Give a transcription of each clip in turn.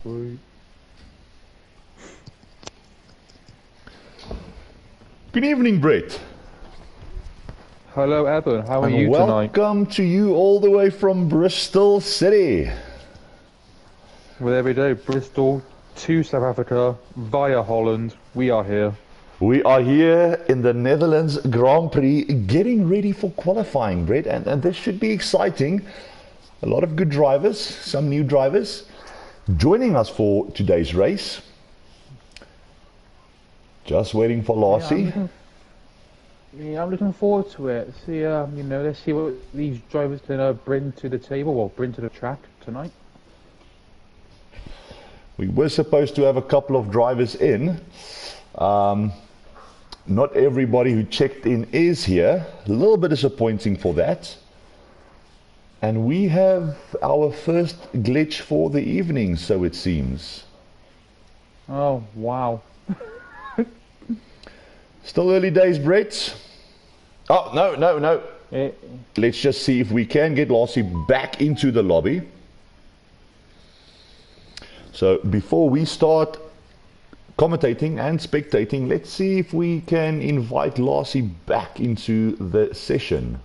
Good evening, Brett, Hello, Evan. How are and you tonight? welcome to you all the way from Bristol City. Well, there we go. Bristol to South Africa via Holland. We are here. We are here in the Netherlands Grand Prix getting ready for qualifying, Brett, and this should be exciting. A lot of good drivers, some new drivers, joining us for today's race. Just waiting for Larcy. I'm looking forward to it. See, let's see what these drivers can bring to the table, or bring to the track tonight. We were supposed to have a couple of drivers in. Not everybody who checked in is here. A little bit disappointing for that. And we have our first glitch for the evening, so it seems. Oh, wow. Still early days, Brett. Oh, no. Eh, Let's just see if we can get Larcy back into the lobby. So before we start commentating and spectating, let's see if we can invite Larcy back into the session.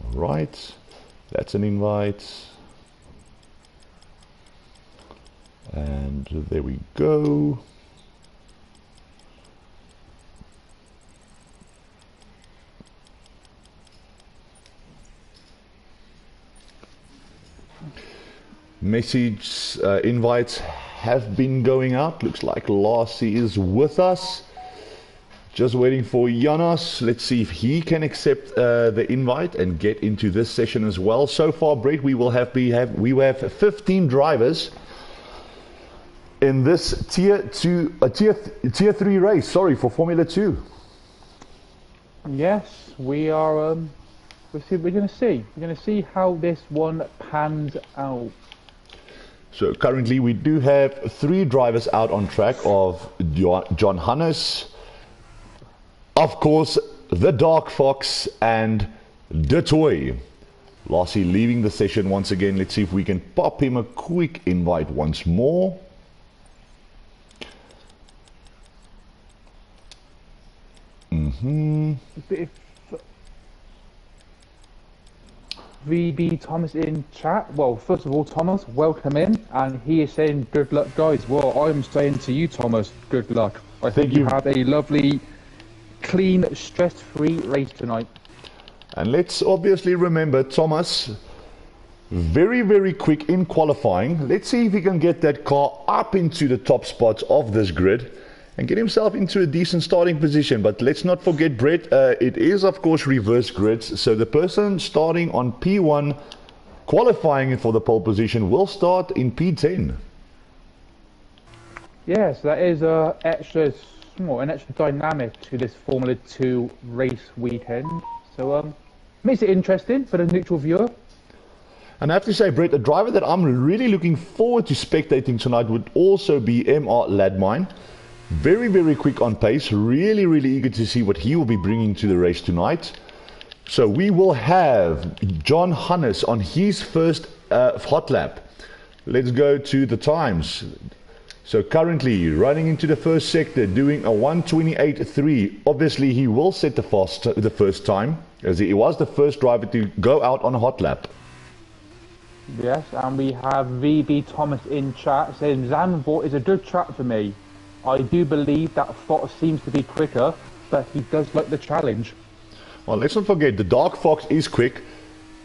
All right, that's an invite. And there we go. Message invites have been going out. Looks like Larcy is with us. Just waiting for Janos. Let's see if he can accept the invite and get into this session as well. So far, Brett, we will have 15 drivers in this tier 3 race. Sorry, for Formula 2. yes, we are. We're going to see. We're going to see how this one pans out. So currently we do have 3 drivers out on track of John Hannes, of course, the Dark Fox and De Toy. Larcy leaving the session once again. Let's see if we can pop him a quick invite once more. If VB Thomas in chat. Well, first of all, Thomas, welcome in, and he is saying good luck, guys. Well, I'm saying to you, Thomas, good luck. I think you have a lovely, clean, stress-free race tonight. And let's obviously remember Thomas, very, very quick in qualifying. Let's see if he can get that car up into the top spots of this grid and get himself into a decent starting position. But let's not forget, Brett, it is of course reverse grids, so the person starting on P1 qualifying for the pole position will start in P10. Yes, that is an extra dynamic to this Formula 2 race weekend. So makes it interesting for the neutral viewer. And I have to say, Brett, a driver that I'm really looking forward to spectating tonight would also be MR Ladmine. Very, very quick on pace. Really, really eager to see what he will be bringing to the race tonight. So we will have John Hannes on his first hot lap. Let's go to the times. So currently running into the first sector, doing a 1:28.3. Obviously he will set the first time, as he was the first driver to go out on a hot lap. Yes, and we have VB Thomas in chat saying Zandvoort is a good track for me. I do believe that Fox seems to be quicker, but he does like the challenge. Well, let's not forget, the Dark Fox is quick.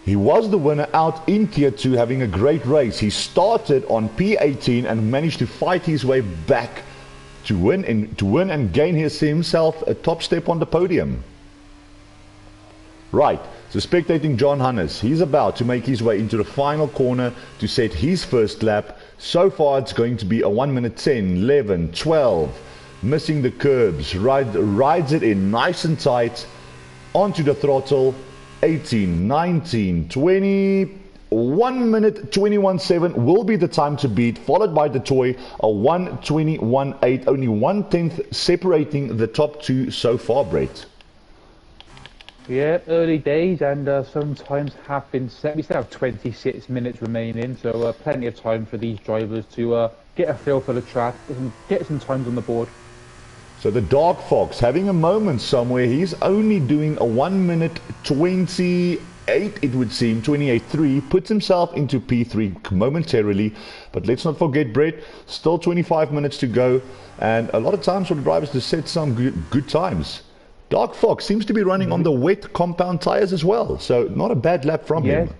He was the winner out in Tier 2, having a great race. He started on P18 and managed to fight his way back to win and gain himself a top step on the podium. Right, so spectating John Hannes. He's about to make his way into the final corner to set his first lap. So far it's going to be a 1 minute 10, 11, 12, missing the curbs, rides it in nice and tight, onto the throttle, 18, 19, 20, 1 minute 21.7 will be the time to beat, followed by the toy, a 1:21.8, only 1/10 separating the top two so far, Brett. Yeah, early days, and some times have been set. We still have 26 minutes remaining, so plenty of time for these drivers to get a feel for the track and get some times on the board. So the Dark Fox having a moment somewhere. He's only doing a 1 minute 28, it would seem, 28.3. Puts himself into P3 momentarily. But let's not forget, Brett, still 25 minutes to go. And a lot of times for the drivers to set some good times. Dark Fox seems to be running on the wet compound tires as well. So not a bad lap from him.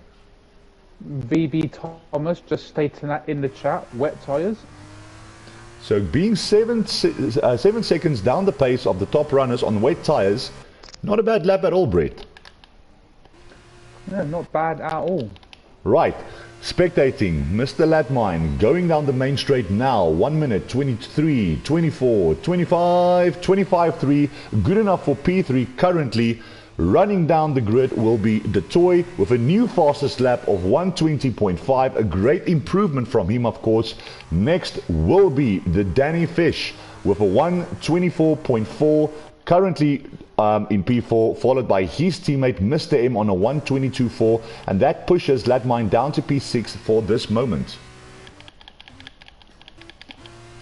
VB Thomas just stating that in the chat, wet tires. So being 7 seconds down the pace of the top runners on wet tires, not a bad lap at all, Brett. No, not bad at all. Right, spectating Mr. Ladmine going down the main straight now. 1 minute, 23, 24, 25, 25.3. Good enough for P3 currently. Running down the grid will be Detoy with a new fastest lap of 120.5. A great improvement from him, of course. Next will be the Danny Fish with a 124.4. Currently in P4, followed by his teammate Mr. M on a 122.4. And that pushes Ladmine down to P6 for this moment.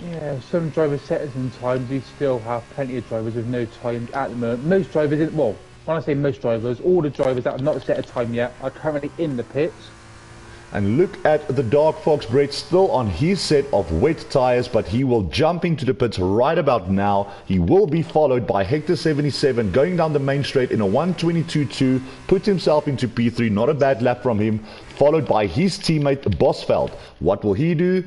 Yeah, some drivers set some times. We still have plenty of drivers with no time at the moment. Most drivers, well, when I say most drivers, all the drivers that have not set a time yet are currently in the pits. And look at the Dark Fox, Brett, still on his set of wet tires, but he will jump into the pits right about now. He will be followed by Hector77 going down the main straight in a 122.2, puts himself into P3, not a bad lap from him, followed by his teammate Bosveld. What will he do?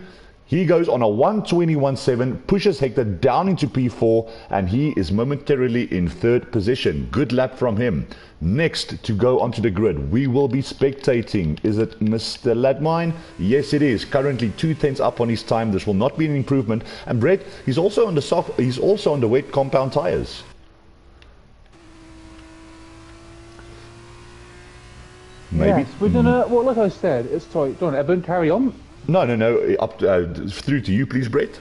He goes on a 121.7, pushes Hector down into P4, and he is momentarily in third position. Good lap from him. Next to go onto the grid, we will be spectating. Is it Mr. Ladmine? Yes, it is. Currently 2/10 up on his time. This will not be an improvement. And Brett, he's also on the wet compound tires. Maybe. Yes, we're gonna. Well, like I said, it's sorry. Don't Eben, carry on. No. Up through to you, please, Brett.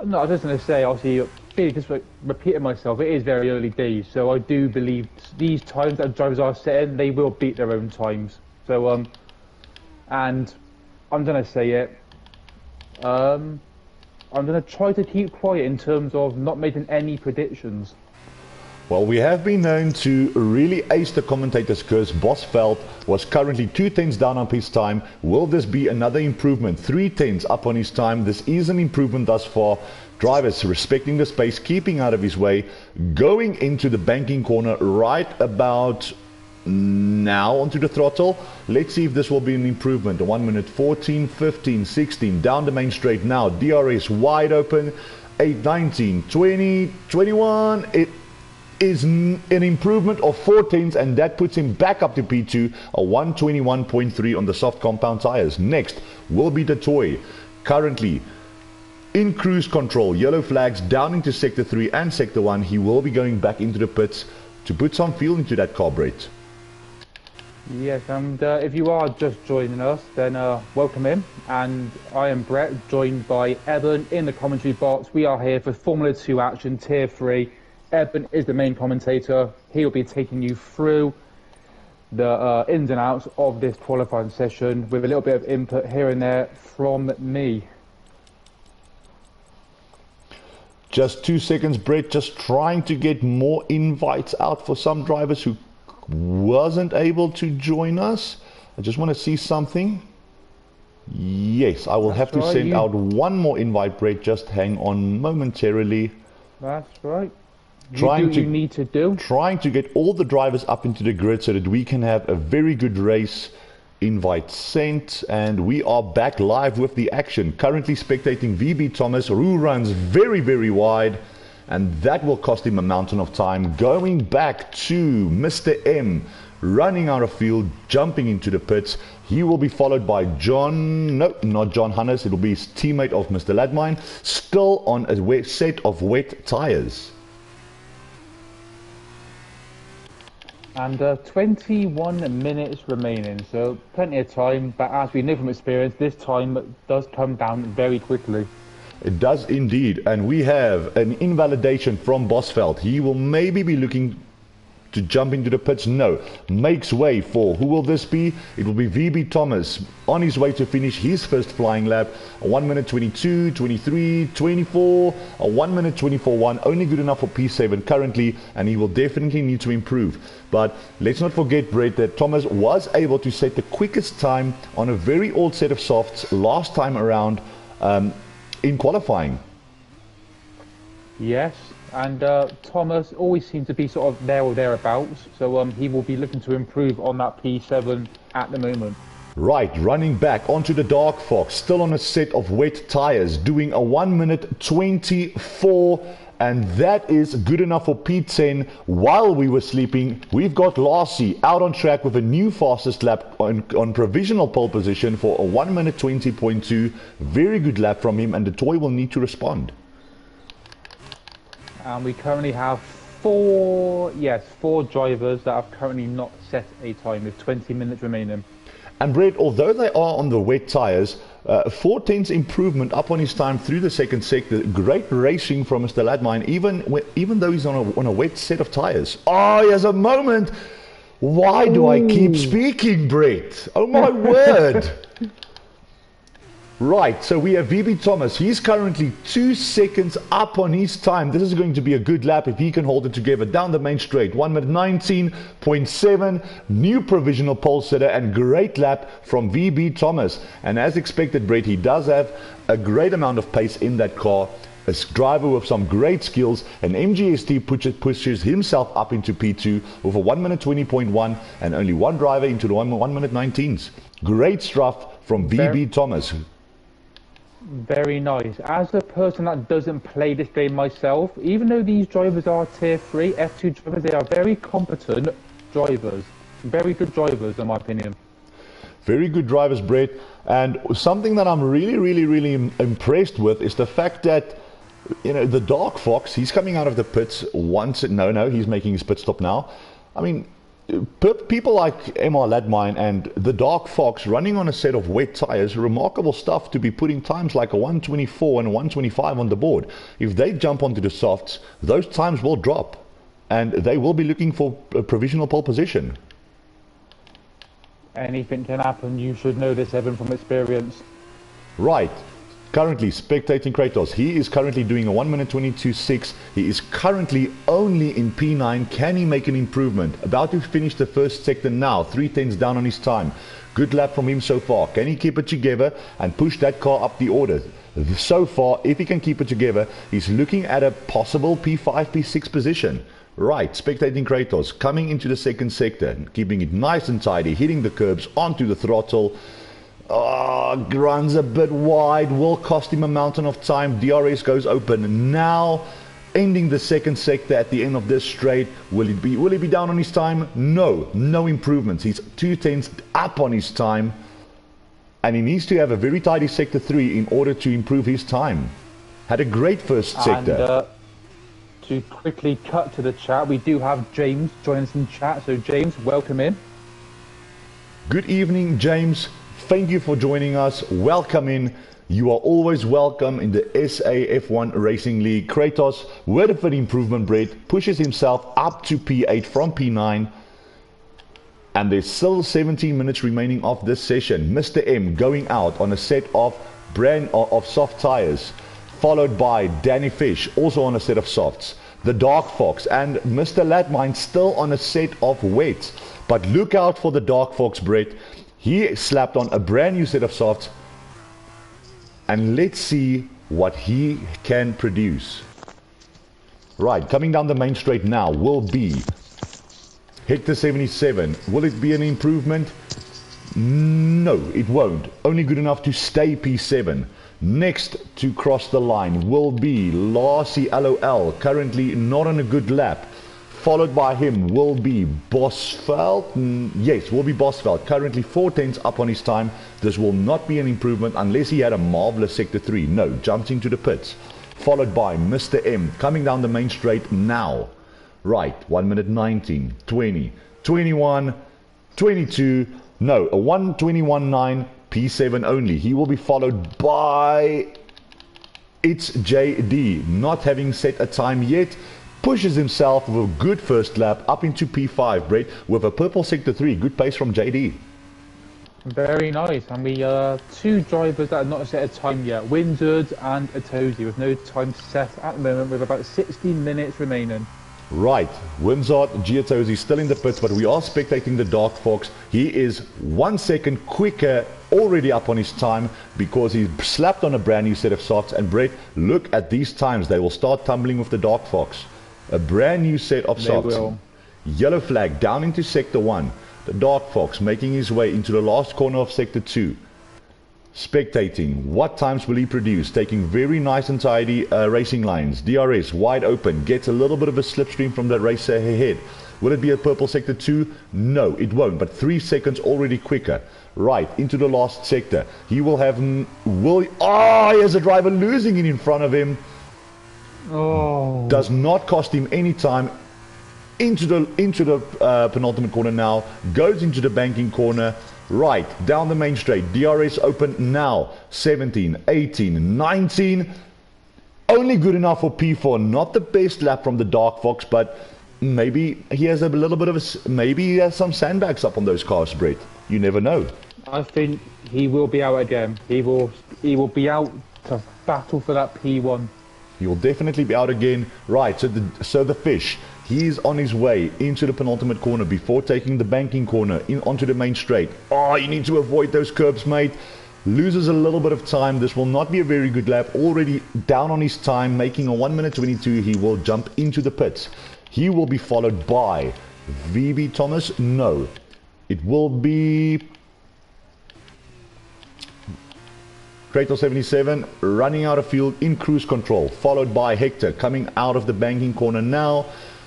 No, I was just going to say, obviously, just repeating myself, it is very early days, so I do believe these times that drivers are setting, they will beat their own times. So, and I'm going to say it, I'm going to try to keep quiet in terms of not making any predictions. Well, we have been known to really ace the commentators' curse. Bosveld was currently 2/10 down on his time. Will this be another improvement? 3/10 up on his time. This is an improvement thus far. Drivers respecting the space, keeping out of his way, going into the banking corner right about now onto the throttle. Let's see if this will be an improvement. 1 minute 14, 15, 16 down the main straight now. DRS wide open. 8, 19, 20, 21. It is an improvement of 4/10, and that puts him back up to P2, a 121.3 on the soft compound tires. Next will be the Toy, currently in cruise control. Yellow flags down into sector 3 and sector 1. He will be going back into the pits to put some fuel into that car, Brett. Yes, and if you are just joining us, then welcome in. And I am Brett, joined by Eben in the commentary box. We are here for Formula 2 action, Tier 3. Eben is the main commentator. He'll be taking you through the ins and outs of this qualifying session with a little bit of input here and there from me. Just 2 seconds, Brett, just trying to get more invites out for some drivers who wasn't able to join us. I just want to see something. Yes, I will have to send out one more invite, Brett. Just hang on momentarily. That's right. Trying you need to do. Trying to get all the drivers up into the grid so that we can have a very good race. Invite sent, and we are back live with the action. Currently spectating VB Thomas, who runs very, very wide, and that will cost him a mountain of time. Going back to Mr. M, running out of field, jumping into the pits. He will be followed by not John Hannes. It will be his teammate of Mr. Ladmine, still on a wet set of wet tires. And 21 minutes remaining, so plenty of time, but as we know from experience, this time does come down very quickly. It does indeed, and we have an invalidation from Bosveld. He will maybe be looking to jump into the pits? No. Makes way for, who will this be? It will be VB Thomas on his way to finish his first flying lap. A 1 minute 22, 23, 24, a 1 minute 24.1, only good enough for P7 currently, and he will definitely need to improve. But let's not forget, Brett, that Thomas was able to set the quickest time on a very old set of softs last time around in qualifying. Yes, and Thomas always seems to be sort of there or thereabouts, so he will be looking to improve on that P7 at the moment. Right, running back onto the Dark Fox, still on a set of wet tyres, doing a 1 minute 24, and that is good enough for P10. While we were sleeping, we've got Lassie out on track with a new fastest lap on provisional pole position for a 1 minute 20.2. Very good lap from him, and the toy will need to respond. And we currently have four drivers that have currently not set a time with 20 minutes remaining. And Brett, although they are on the wet tyres, 4/10 improvement up on his time through the second sector. Great racing from Mr. Ladmine, even though he's on a wet set of tyres. Oh, he has a moment. Why do I keep speaking, Brett? Oh my word. Right, so we have VB Thomas. He's currently 2 seconds up on his time. This is going to be a good lap if he can hold it together down the main straight. 1 minute 19.7, new provisional pole setter, and great lap from VB Thomas. And as expected, Brett, he does have a great amount of pace in that car. A driver with some great skills, and MGST pushes himself up into P2 with a 1 minute 20.1 and only one driver into the 1 minute 19s. Great stuff from VB Thomas. Very nice. As a person that doesn't play this game myself, even though these drivers are tier 3 F2 drivers, they are very competent drivers. Very good drivers, in my opinion. Very good drivers, Brett. And something that I'm really impressed with is the fact that, you know, the Dark Fox, he's coming out of the pits once. No, he's making his pit stop now. I mean, people like MR Ladmine and the Dark Fox running on a set of wet tyres, remarkable stuff to be putting times like a 124 and a 125 on the board. If they jump onto the softs, those times will drop, and they will be looking for a provisional pole position. Anything can happen. You should know this, Evan, from experience. Right. Currently spectating Kratos. He is currently doing a 1 minute 22.6. He is currently only in P9. Can he make an improvement? About to finish the first sector now. 3/10 down on his time. Good lap from him so far. Can he keep it together and push that car up the order? So far, if he can keep it together, he's looking at a possible P5, P6 position. Right, spectating Kratos coming into the second sector, keeping it nice and tidy, hitting the curbs onto the throttle. Runs a bit wide, will cost him a mountain of time. DRS goes open now, ending the second sector at the end of this straight. Will he be down on his time? No improvements. He's 2/10 up on his time, and he needs to have a very tidy sector 3 in order to improve his time. Had a great first sector. And, to quickly cut to the chat, we do have James join us in chat. So James, welcome in. Good evening, James. Thank you for joining us. Welcome in. You are always welcome in the SAF1 Racing League. Kratos, word of an improvement, Brett, pushes himself up to P8 from P9. And there's still 17 minutes remaining of this session. Mr. M going out on a set of soft tires, followed by Danny Fish, also on a set of softs. The Dark Fox and Mr. Ladmine still on a set of wets. But look out for the Dark Fox, Brett. He slapped on a brand new set of softs, and let's see what he can produce. Right, coming down the main straight now will be Hector 77. Will it be an improvement? No, it won't. Only good enough to stay P7. Next to cross the line will be Lassie LOL, currently not on a good lap. Followed by him will be Bosveld. Yes, will be Bosveld. Currently 4/10 up on his time. This will not be an improvement unless he had a marvelous sector 3. No, jumps into the pits. Followed by Mr. M coming down the main straight now. Right, 1 minute 19, 20, 21, 22. No, a 1:21.9, P7 only. He will be followed by It's JD, not having set a time yet. pushes himself with a good first lap up into P5, Brett, with a purple sector 3. Good pace from JD. Very nice. And we two drivers that are not set a time yet, Windward and Atozi, with no time set at the moment, with about 16 minutes remaining. Right, Wimsart, Giottosi still in the pits, but we are spectating the Dark Fox. He is 1 second quicker, already up on his time, because he slapped on a brand new set of softs. And Brett, look at these times. They will start tumbling with the Dark Fox. A brand new set of softs. Yellow flag down into sector 1. The Dark Fox making his way into the last corner of sector 2. Spectating, what times will he produce? Taking very nice and tidy racing lines. DRS wide open, gets a little bit of a slipstream from the racer ahead. Will it be a purple sector 2? No, it won't, but 3 seconds already quicker. Right, into the last sector. He will have... he has a driver losing it in front of him. Oh. Does not cost him any time. Into the penultimate corner now. Goes into the banking corner. Right, down the main straight, DRS open now, 17, 18, 19, only good enough for P4, not the best lap from the Dark Fox, but maybe he has a little bit of maybe he has some sandbags up on those cars, Brett, you never know. I think he will be out again, he will be out to battle for that P1. He will definitely be out again. Right, so the fish, he's on his way into the penultimate corner before taking the banking corner onto the main straight. Oh, you need to avoid those curbs, mate. Loses a little bit of time. This will not be a very good lap. Already down on his time, making a 1 minute 22. He will jump into the pits. He will be followed by VB Thomas. No, it will be Kratos 77 running out of field in cruise control, followed by Hector coming out of the banking corner now.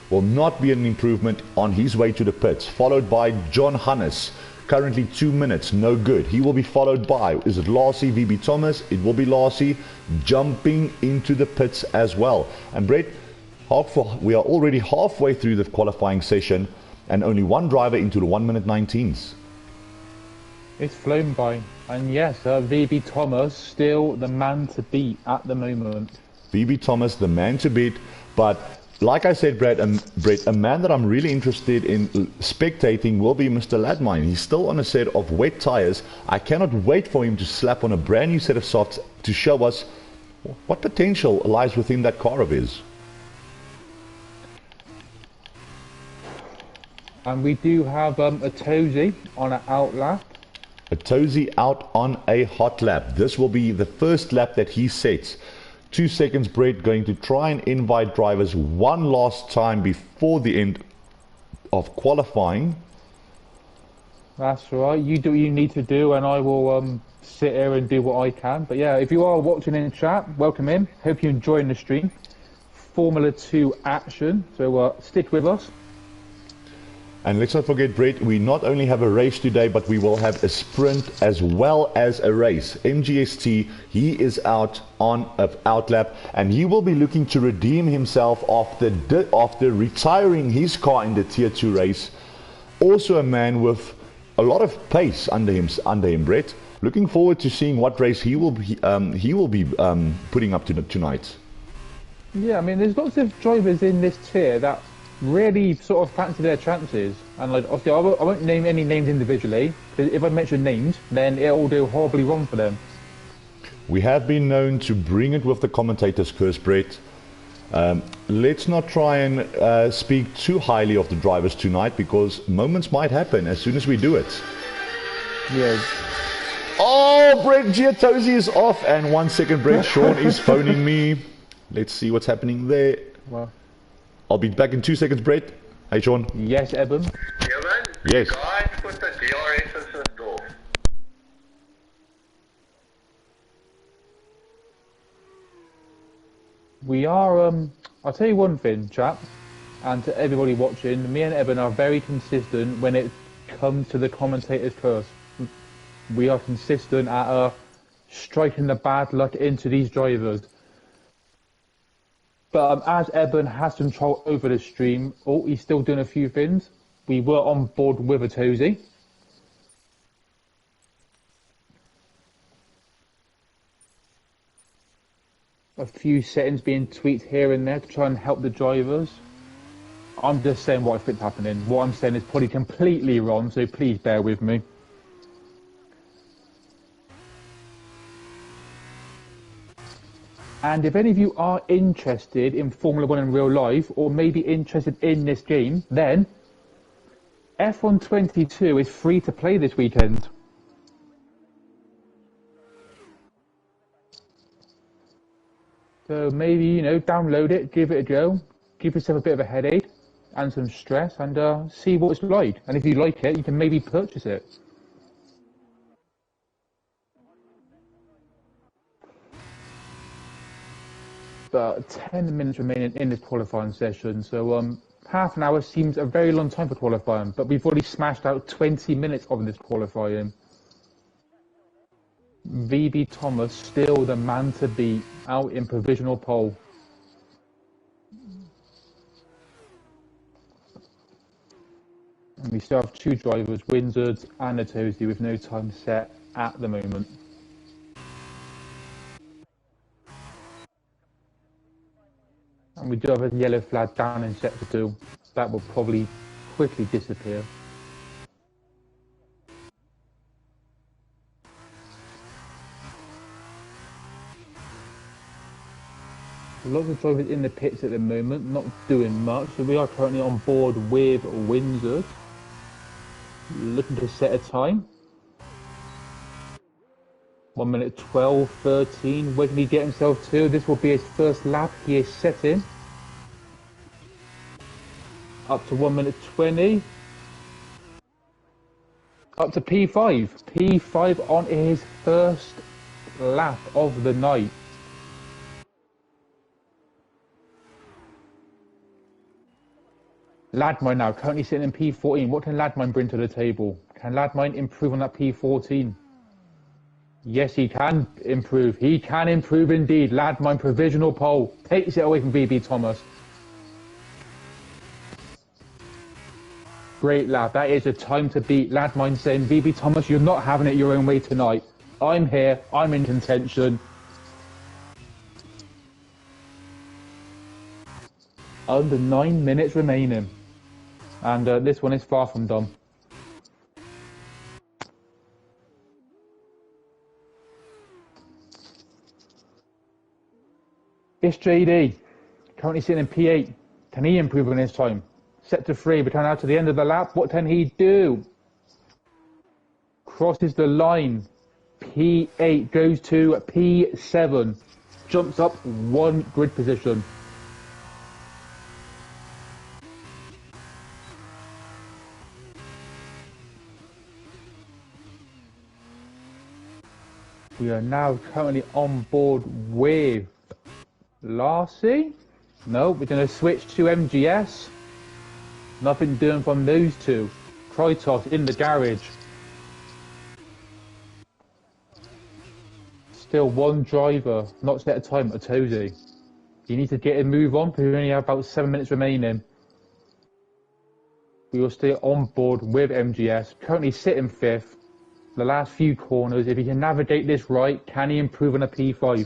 Will not be an improvement on his way to the pits, followed by John Hannes, currently 2 minutes, no good. He will be followed by, is it Larcy, VB Thomas? It will be Larcy jumping into the pits as well. And Brett, we are already halfway through the qualifying session and only one driver into the 1 minute 19s. It's flown by. And yes, VB Thomas still the man to beat at the moment. VB Thomas, the man to beat, but like I said, Brett, a man that I'm really interested in spectating will be Mr. Ladmine. He's still on a set of wet tires. I cannot wait for him to slap on a brand new set of softs to show us what potential lies within that car of his. And we do have a Tozy on an out lap. A Tozy out on a hot lap. This will be the first lap that he sets. 2 seconds, Brett, going to try and invite drivers one last time before the end of qualifying. That's right. You do what you need to do, and I will sit here and do what I can. But yeah, if you are watching in the chat, welcome in. Hope you're enjoying the stream. Formula 2 action. So stick with us. And let's not forget, Brett, we not only have a race today, but we will have a sprint as well as a race. MGST, he is out on an outlap, and he will be looking to redeem himself after retiring his car in the Tier 2 race. Also a man with a lot of pace under him, Brett. Looking forward to seeing what race he will be putting up tonight. Yeah, I mean, there's lots of drivers in this tier that really sort of fancy their chances, and like obviously I won't name any names individually, because if I mention names then it'll do horribly wrong for them. We have been known to bring it with the commentators curse, Brett. Let's not try and speak too highly of the drivers tonight, because moments might happen as soon as we do it. Yeah. Oh, Brett, Giottosi is off, and 1 second, Brett, Sean is phoning me. Let's see what's happening there. Well, I'll be back in 2 seconds, Brett. Hey, Sean. Yes, Eben. Evan, Yes. guys, put the DRS assist off. We are, I'll tell you one thing, chaps, and to everybody watching, me and Eben are very consistent when it comes to the commentator's curse. We are consistent at striking the bad luck into these drivers. But as Eben has control over the stream, he's still doing a few things. We were on board with a Tozy. a few settings being tweaked here and there to try and help the drivers. I'm just saying what I think's happening. What I'm saying is probably completely wrong, so please bear with me. And if any of you are interested in Formula 1 in real life, or maybe interested in this game, then F1 22 is free to play this weekend. So maybe, you know, download it, give it a go, give yourself a bit of a headache and some stress, and see what it's like. And if you like it, you can maybe purchase it. But 10 minutes remaining in this qualifying session, so half an hour seems a very long time for qualifying, but we've already smashed out 20 minutes of this qualifying. VB Thomas still the man to beat, out in provisional pole. And we still have two drivers, Windsor and Natosi, with no time set at the moment. And we do have a yellow flag down in sector 2. That will probably quickly disappear. Lots of drivers in the pits at the moment, not doing much. So we are currently on board with Windsor, looking to set a time. 1 minute 12, 13. Where can he get himself to? This will be his first lap. He is setting. Up to 1 minute 20. Up to P5. P5 on his first lap of the night. Ladmine now, currently sitting in P14. What can Ladmine bring to the table? Can Ladmine improve on that P14? Yes, he can improve. He can improve indeed. Ladmine provisional pole. Takes it away from VB Thomas. Great lap. That is a time to beat. Ladmine saying, VB Thomas, you're not having it your own way tonight. I'm here. I'm in contention. Under 9 minutes remaining. And this one is far from done. It's JD, currently sitting in P8. Can he improve on his time? Sector 3, return out to the end of the lap. What can he do? Crosses the line. P8 goes to P7. Jumps up 1 grid position. We are now currently on board with Larcy. No, we're going to switch to MGS. Nothing doing from those two. Krytos in the garage. Still one driver, not set a time at Tozy. You need to get a move on because we only have about 7 minutes remaining. We will stay on board with MGS. Currently sitting 5th. The last few corners, if he can navigate this right, can he improve on a P5?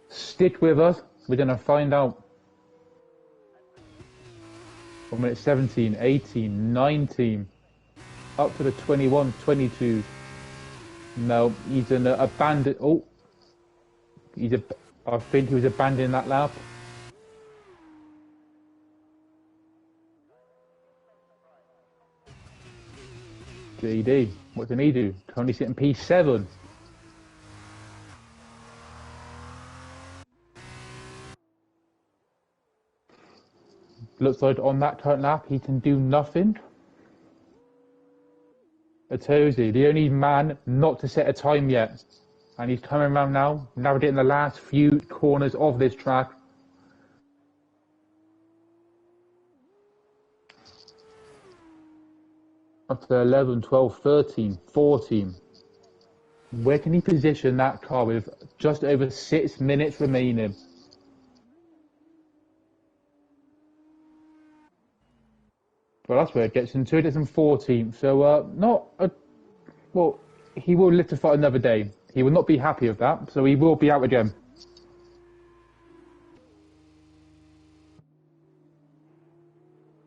Stick with us, we're going to find out. 1 minute 17, 18, 19, up to the 21, 22. No, he's an abandoned. Oh, I think he was abandoning that lap. JD, what can he do? Currently sitting P7. Looks like on that current lap he can do nothing. Atozi, the only man not to set a time yet. And he's coming around now, navigating the last few corners of this track. Up to 11, 12, 13, 14. Where can he position that car with just over 6 minutes remaining? Well, that's where it gets into it. It's in 14th. So, well, he will live to fight another day. He will not be happy with that, so he will be out again.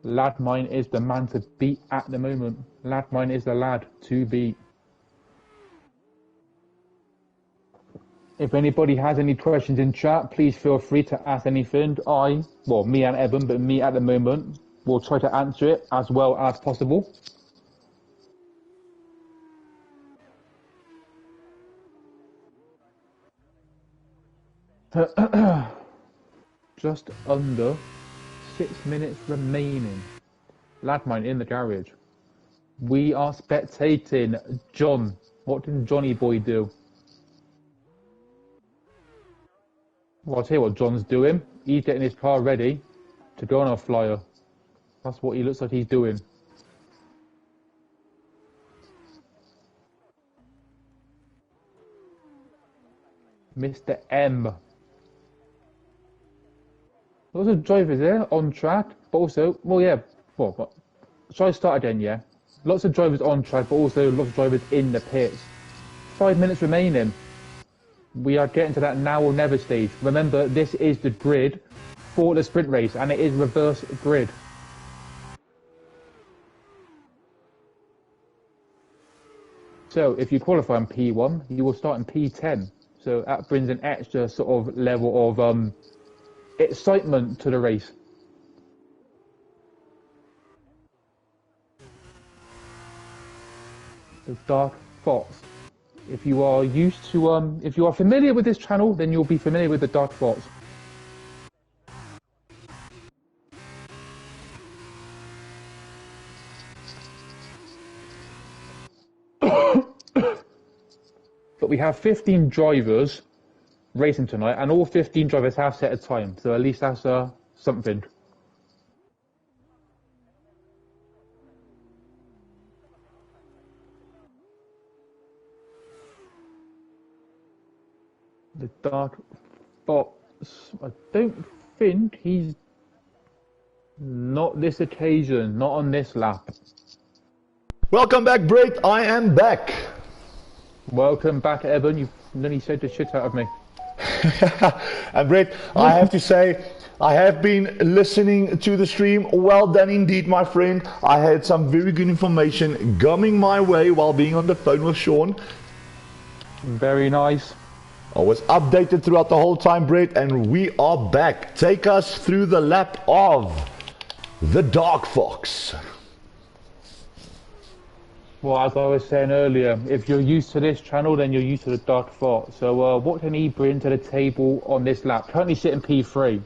Ladmine is the man to beat at the moment. Ladmine is the lad to beat. If anybody has any questions in chat, please feel free to ask anything. Me and Evan, but me at the moment, will try to answer it as well as possible. Just under 6 minutes remaining. Ladmine in the garage. We are spectating John. What did Johnny boy do? Well, I'll tell you what John's doing. He's getting his car ready to go on a flyer. That's what he looks like he's doing. Mr. M. Lots of drivers there on track, but also, shall I start again, yeah? Lots of drivers on track, but also lots of drivers in the pits. 5 minutes remaining. We are getting to that now or never stage. Remember, this is the grid for the sprint race, and it is reverse grid. So if you qualify in P1, you will start in P10. So that brings an extra sort of level of excitement to the race. The Dark Fox. If you are used to, if you are familiar with this channel, then you'll be familiar with the Dark Fox. But we have 15 drivers racing tonight, and all 15 drivers have set a time, so at least that's something. The Dark Fox, I don't think he's not this occasion, not on this lap. Welcome back, Brett. I am back. Welcome back, Evan. You've nearly said the shit out of me. And Brett, I have to say, I have been listening to the stream. Well done indeed, my friend. I had some very good information coming my way while being on the phone with Sean. Very nice. I was updated throughout the whole time, Brett, and we are back. Take us through the lap of the Dark Fox. Well, as I was saying earlier, if you're used to this channel, then you're used to the Dark Fox. So what can he bring to the table on this lap? Currently sitting P3.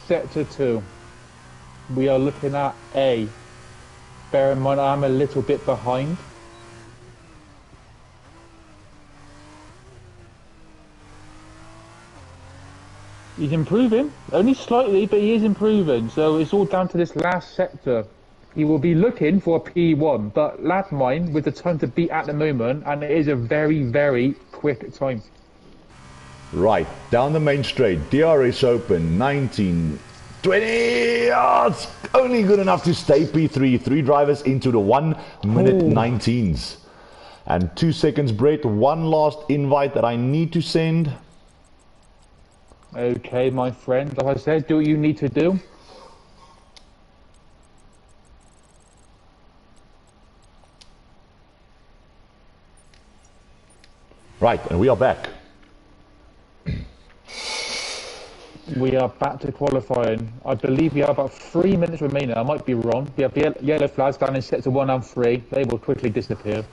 Sector 2. We are looking at A. Bear in mind, I'm a little bit behind. He's improving, only slightly, but he is improving. So it's all down to this last sector. He will be looking for a P1, but Ladmine with the time to beat at the moment, and it is a very, very quick time. Right, down the main straight, DRS open, 19, 20, it's only good enough to stay P3. 3 drivers into the 1 minute 19s. And 2 seconds, Brett, one last invite that I need to send. Okay, my friend, like I said, do what you need to do. Right, and we are back. We are back to qualifying. I believe we have about 3 minutes remaining. I might be wrong. We have yellow flags down in sector 1 and 3. They will quickly disappear.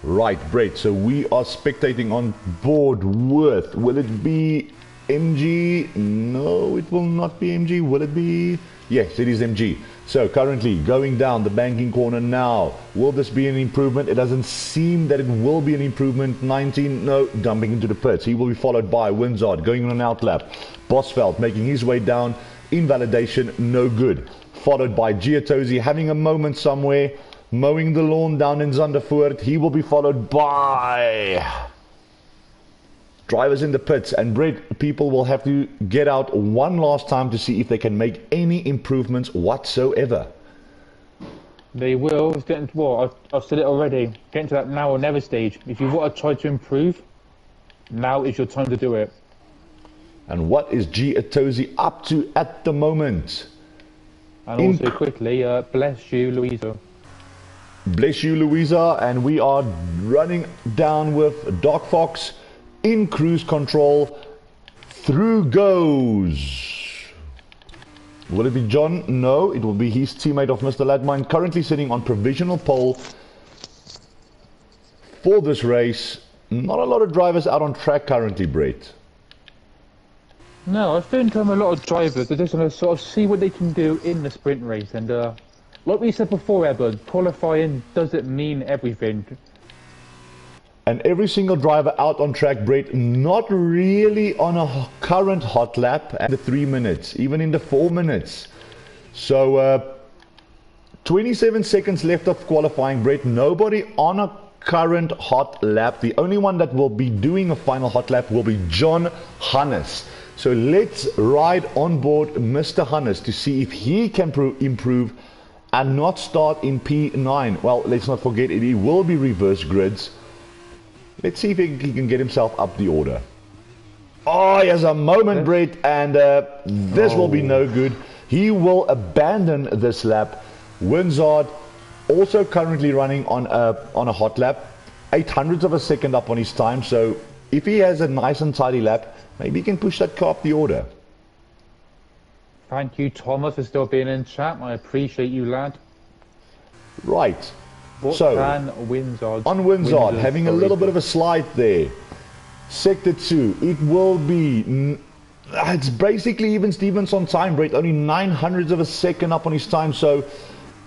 Right, Brett, so we are spectating on board with, will it be MG? No, it will not be MG. Will it be? Yes, it is MG. So currently going down the banking corner now. Will this be an improvement? It doesn't seem that it will be an improvement. 19, no, dumping into the pits. He will be followed by Winzard going on an outlap. Bosveld making his way down. Invalidation, no good. Followed by Giottosi having a moment somewhere. Mowing the lawn down in Zandvoort. He will be followed by drivers in the pits, and Brett, people will have to get out one last time to see if they can make any improvements whatsoever. They will. Well, I've said it already. Getting to that now or never stage. If you want to try to improve, now is your time to do it. And what is G Atozi up to at the moment? And also quickly, bless you, Louisa. Bless you, Louisa. And we are running down with Dark Fox in cruise control. Through goes. Will it be John? No, it will be his teammate of Mr. Ladmine, currently sitting on provisional pole for this race. Not a lot of drivers out on track currently, Brett. No, I think a lot of drivers are just going to sort of see what they can do in the sprint race. And like we said before, Eben, qualifying doesn't mean everything. And every single driver out on track, Brett, not really on a current hot lap at the 3 minutes, even in the 4 minutes. So 27 seconds left of qualifying, Brett. Nobody on a current hot lap. The only one that will be doing a final hot lap will be John Hannes. So let's ride on board Mr. Hannes to see if he can improve and not start in P9. Well, let's not forget it will be reverse grids. Let's see if he can get himself up the order. Oh, he has a moment, Brett, and this will be no good. He will abandon this lap. Winzard also currently running on a hot lap, 800ths of a second up on his time. So if he has a nice and tidy lap, maybe he can push that car up the order. Thank you, Thomas, for still being in chat. I appreciate you, lad. Right. What so, can Winzard? On Winzard, having a little bit of a slide there. Sector 2, it will be... It's basically even Stevens on time, Brett. Only 900ths of a second up on his time. So,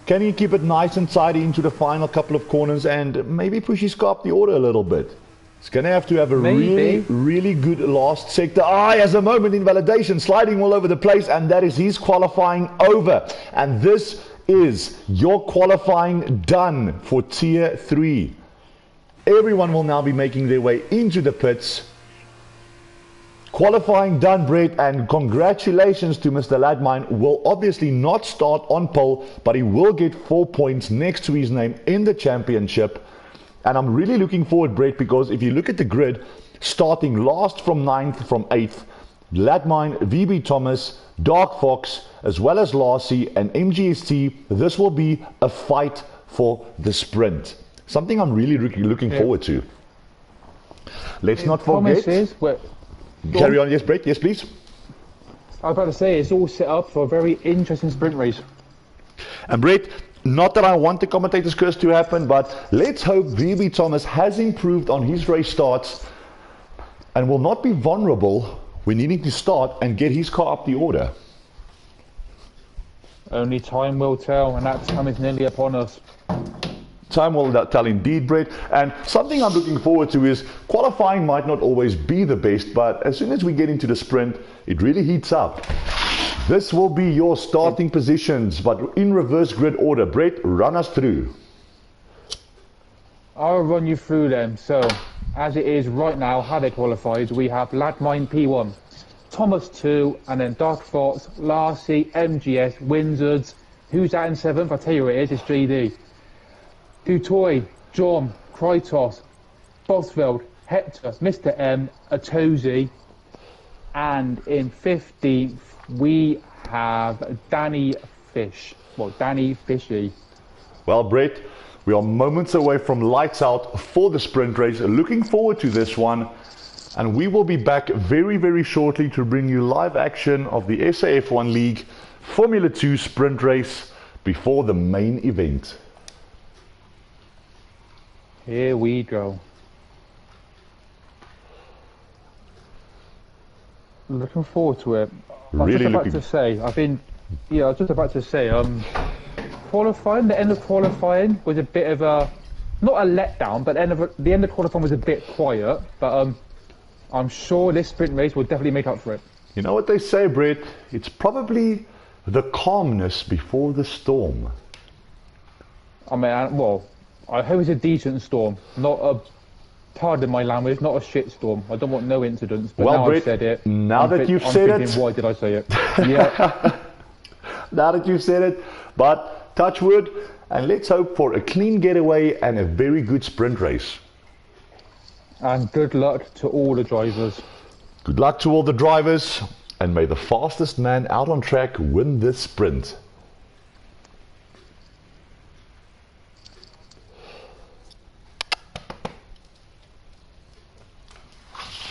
can he keep it nice and tidy into the final couple of corners and maybe push his car up the order a little bit? He's going to have to have a really good last sector. He has a moment in validation, sliding all over the place, and that is his qualifying over. And this is your qualifying done for Tier 3. Everyone will now be making their way into the pits. Qualifying done, Brett, and congratulations to Mr. Ladmine. Will obviously not start on pole, but he will get 4 points next to his name in the championship. And I'm really looking forward, Brett, because if you look at the grid, starting last from 9th, from 8th, Ladmine, VB Thomas, Dark Fox, as well as Larcy and MGST, this will be a fight for the sprint. Something I'm really looking forward to. Let's not forget... Carry on, yes, Brett, yes, please. I was about to say, it's all set up for a very interesting sprint race. And Brett, not that I want the commentator's curse to happen, but let's hope VB Thomas has improved on his race starts and will not be vulnerable when needing to start and get his car up the order. Only time will tell, and that time is nearly upon us. Time will tell indeed, Brett. And something I'm looking forward to is qualifying might not always be the best, but as soon as we get into the sprint, it really heats up. This will be your starting positions, but in reverse grid order. Brett, run us through. I'll run you through them. So, as it is right now, how they qualified, we have Ladmine P1, Thomas 2, and then Dark Fox, Larcy, MGS, Winzards. Who's that in 7th? I'll tell you who it is, it's JD. Dutoy, John, Krytos, Bosveld, Hector, Mr. M, Atozi, and in 15th we have Danny Fish. Well, Danny Fishy. Well, Brett, we are moments away from lights out for the sprint race. Looking forward to this one. And we will be back very, very shortly to bring you live action of the SAF1 League Formula 2 sprint race before the main event. Here we go. Looking forward to it. I was just about to say, qualifying, the end of qualifying was a bit of a, not a letdown, but the end of qualifying was a bit quiet, but I'm sure this sprint race will definitely make up for it. You know what they say, Brett? It's probably the calmness before the storm. I mean, well, I hope it's a decent storm, not a, pardon my language, not a shit storm. I don't want no incidents, but well, now Brett, I've said it. Now that you've said it. Why did I say it? Yeah. Now that you've said it, but touch wood, and let's hope for a clean getaway and a very good sprint race. And good luck to all the drivers. Good luck to all the drivers, and may the fastest man out on track win this sprint.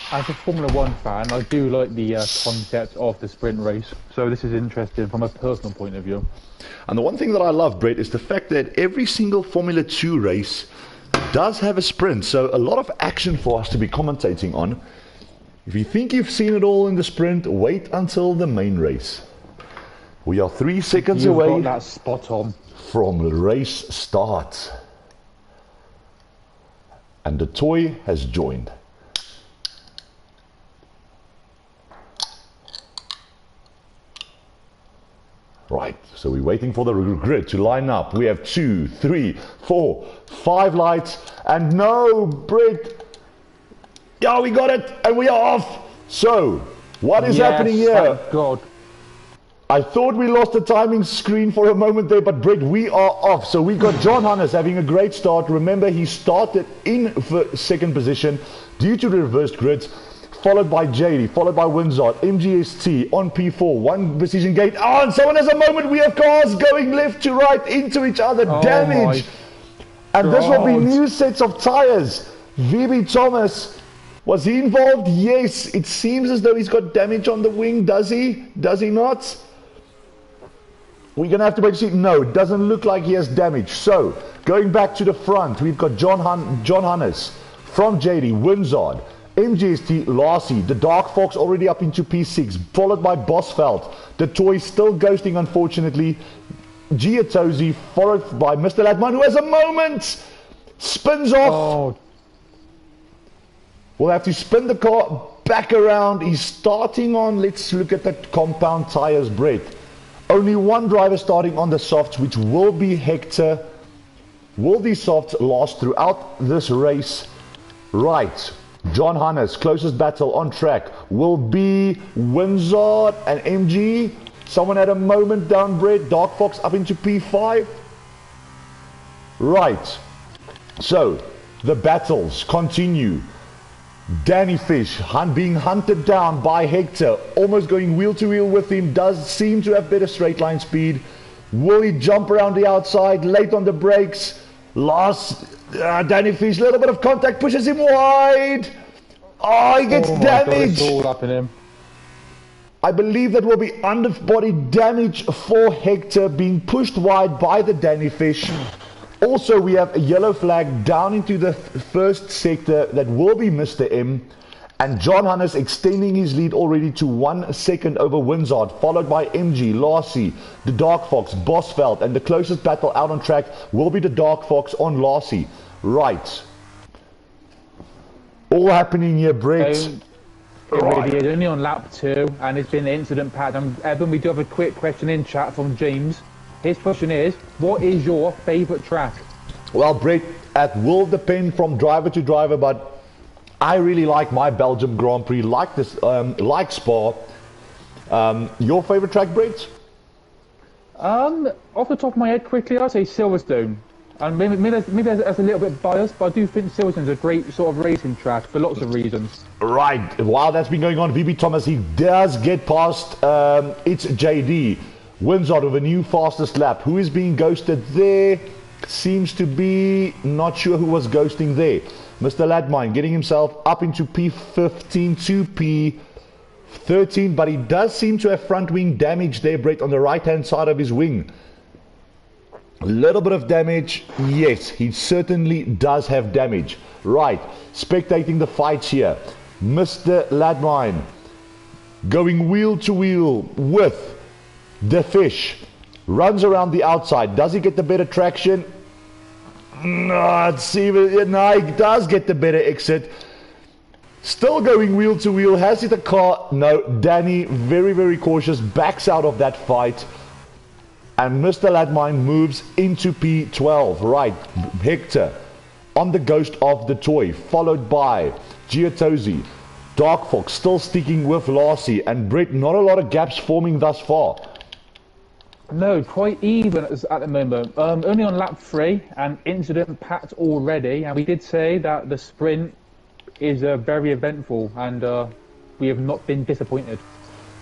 As a Formula One fan, I do like the concept of the sprint race, so this is interesting from a personal point of view. And the one thing that I love, Brett, is the fact that every single Formula 2 race does have a sprint, so a lot of action for us to be commentating on. If you think you've seen it all in the sprint, wait until the main race. We are 3 seconds You've away got that spot on. from the race start. And the toy has joined. Right, so we're waiting for the grid to line up. We have 2, 3, 4, 5 lights, and no, Brett. Yeah, we got it, and we are off. So, what is happening here? Thank God. I thought we lost the timing screen for a moment there, but Brett, we are off. So we got John Hannes having a great start. Remember, he started in second position due to the reversed grids, followed by JD, followed by Windsor, MGST on P4, one precision gate. Oh, and someone has a moment. We have cars going left to right into each other. Damage. And this will be new sets of tires. VB Thomas, was he involved? Yes. It seems as though he's got damage on the wing. Does he? Does he not? We're going to have to wait to see. No, it doesn't look like he has damage. So, going back to the front, we've got John Hannes from JD, Windsor, MGST, Larcy, the Dark Fox already up into P6, followed by Bosveld. The toy still ghosting, unfortunately. Giatosi, followed by Mr. Ladman, who has a moment! Spins off. Oh. We'll have to spin the car back around. He's starting on, let's look at the compound tires, Brett. Only one driver starting on the softs, which will be Hector. Will these softs last throughout this race? Right. John Hannes, closest battle on track will be Windsor and MG. Someone had a moment down, Brett. Dark Fox up into P5. Right. So, the battles continue. Danny Fish being hunted down by Hector, almost going wheel to wheel with him, does seem to have better straight line speed. Will he jump around the outside, late on the brakes? Danny Fish, a little bit of contact, pushes him wide. Oh, he gets damage. It's all up in him. I believe that will be underbody damage for Hector, being pushed wide by the Danny Fish. Also, we have a yellow flag down into the first sector. That will be Mr. M. And John Hannes extending his lead already to 1 second over Windsor, followed by MG, Larcy, the Dark Fox, Bosveld, and the closest battle out on track will be the Dark Fox on Larcy. Right. All happening here, Brett. It really is, only on lap 2, and it's been incident packed. Evan, we do have a quick question in chat from James. His question is, what is your favourite track? Well, Brett, that will depend from driver to driver, but I really like my Belgium Grand Prix, like this, like Spa. Your favourite track, Brett? Off the top of my head, quickly, I'd say Silverstone. And maybe that's a little bit biased, but I do think Silverstone's a great sort of racing track for lots of reasons. Right. While that's been going on, VB Thomas, he does get past, it's JD. Windsor with a new fastest lap. Who is being ghosted there? Seems to be, not sure who was ghosting there. Mr. Ladmine getting himself up into P15 to P13, but he does seem to have front wing damage there, Brett, on the right hand side of his wing. A little bit of damage, yes, he certainly does have damage. Right, spectating the fights here. Mr. Ladmine going wheel to wheel with the Fish. Runs around the outside. Does he get the better traction? No, he does get the better exit. Still going wheel to wheel. Has hit a car? No. Danny, very, very cautious, backs out of that fight. And Mr. Ladmine moves into P12. Right. Hector on the ghost of the toy, followed by Giatosi. Dark Fox still sticking with Larcy. And Brett, not a lot of gaps forming thus far. No, quite even at the moment. Only on lap 3 and incident packed already. And we did say that the sprint is very eventful. And we have not been disappointed.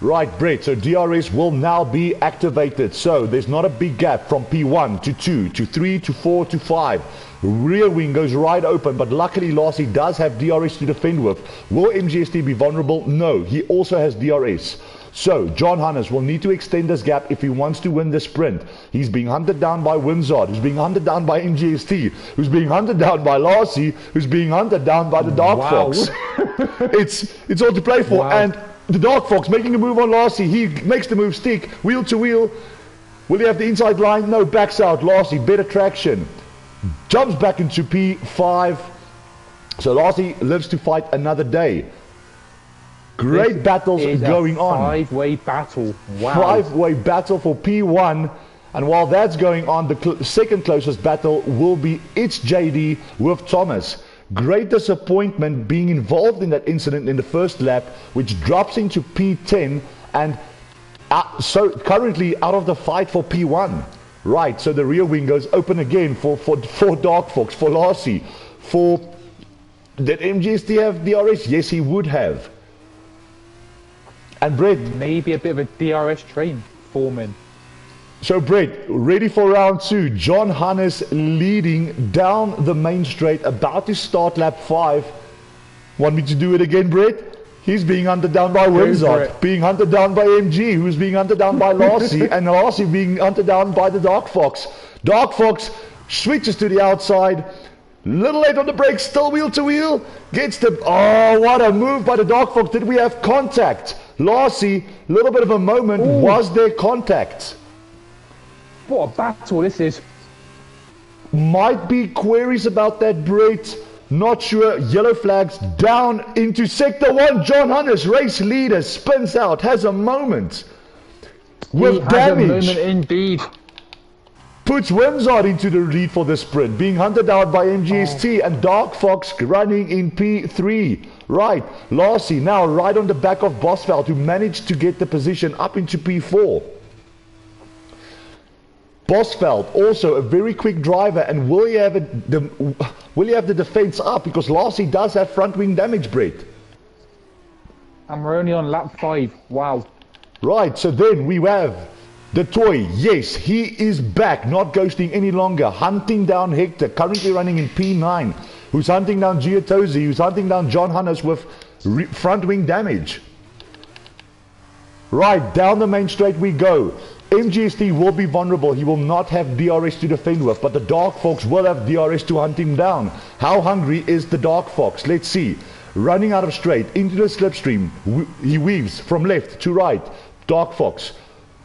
Right, Brett, so DRS will now be activated. So there's not a big gap from P1 to 2 to 3 to 4 to 5. Rear wing goes right open, but luckily Lassie does have DRS to defend with. Will MGST be vulnerable? No, he also has DRS. So John Hannes will need to extend this gap if he wants to win the sprint. He's being hunted down by Winzard, who's being hunted down by MGST, who's being hunted down by Lassie, who's being hunted down by the Dark Fox. It's all to play for. And the Dark Fox making a move on Lassie. He makes the move stick, wheel to wheel. Will he have the inside line? No, backs out. Lassie, better traction. Jumps back into P5. So Lassie lives to fight another day. Great battles going on. Five-way battle. Wow. Five-way battle for P1. And while that's going on, the second closest battle will be It's JD with Thomas. Great disappointment being involved in that incident in the first lap, which drops into P10 and so currently out of the fight for P1. Right, so the rear wing goes open again for Dark Fox, for Lassie. Did MGST have DRS? Yes, he would have. And Brett. Maybe a bit of a DRS train forming. So Brett, ready for round 2. John Hannes leading down the main straight, about to start lap 5. Want me to do it again, Brett? He's being hunted down by Winzard, being hunted down by MG, who's being hunted down by Lassie, and Lassie being hunted down by the Dark Fox. Dark Fox switches to the outside. Little late on the brakes, still wheel to wheel. Gets the... Oh, what a move by the Dark Fox. Did we have contact? Lassie, little bit of a moment. Ooh. Was there contact? What a battle this is. Might be queries about that, Brett. Not sure. Yellow flags down into sector 1. John Hannes, race leader, spins out, has a moment. With damage. Has a moment indeed. Puts Winzard into the lead for the sprint, being hunted out by MGST and Dark Fox running in P3. Right, Lassie now right on the back of Bosveld, who managed to get the position up into P4. Bosveld, also a very quick driver, and will he have the defense up? Because Lassie does have front wing damage, Brett. And we're only on lap 5. Wow. Right, so then we have the toy. Yes, he is back, not ghosting any longer. Hunting down Hector, currently running in P9. Who's hunting down Giottosi, who's hunting down John Hannes with front wing damage. Right, down the main straight we go. MGST will be vulnerable. He will not have DRS to defend with, but the Dark Fox will have DRS to hunt him down. How hungry is the Dark Fox? Let's see. Running out of straight into the slipstream. He weaves from left to right. Dark Fox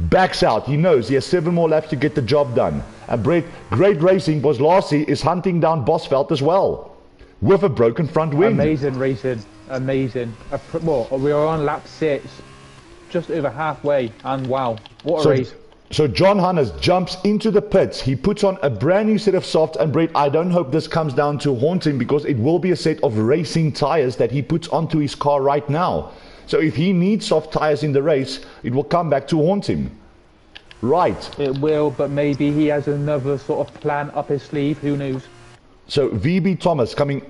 backs out. He knows he has 7 more laps to get the job done. And Brett, great racing, because Lassie is hunting down Bosveld as well with a broken front wing. Amazing racing. Amazing. Well, we are on lap 6. Just over halfway, and wow, what a race. So John Hannes jumps into the pits. He puts on a brand new set of softs, and Brett, I don't hope this comes down to haunt him, because it will be a set of racing tires that he puts onto his car right now. So if he needs soft tires in the race, it will come back to haunt him. Right. It will, but maybe he has another sort of plan up his sleeve, who knows. So VB Thomas coming,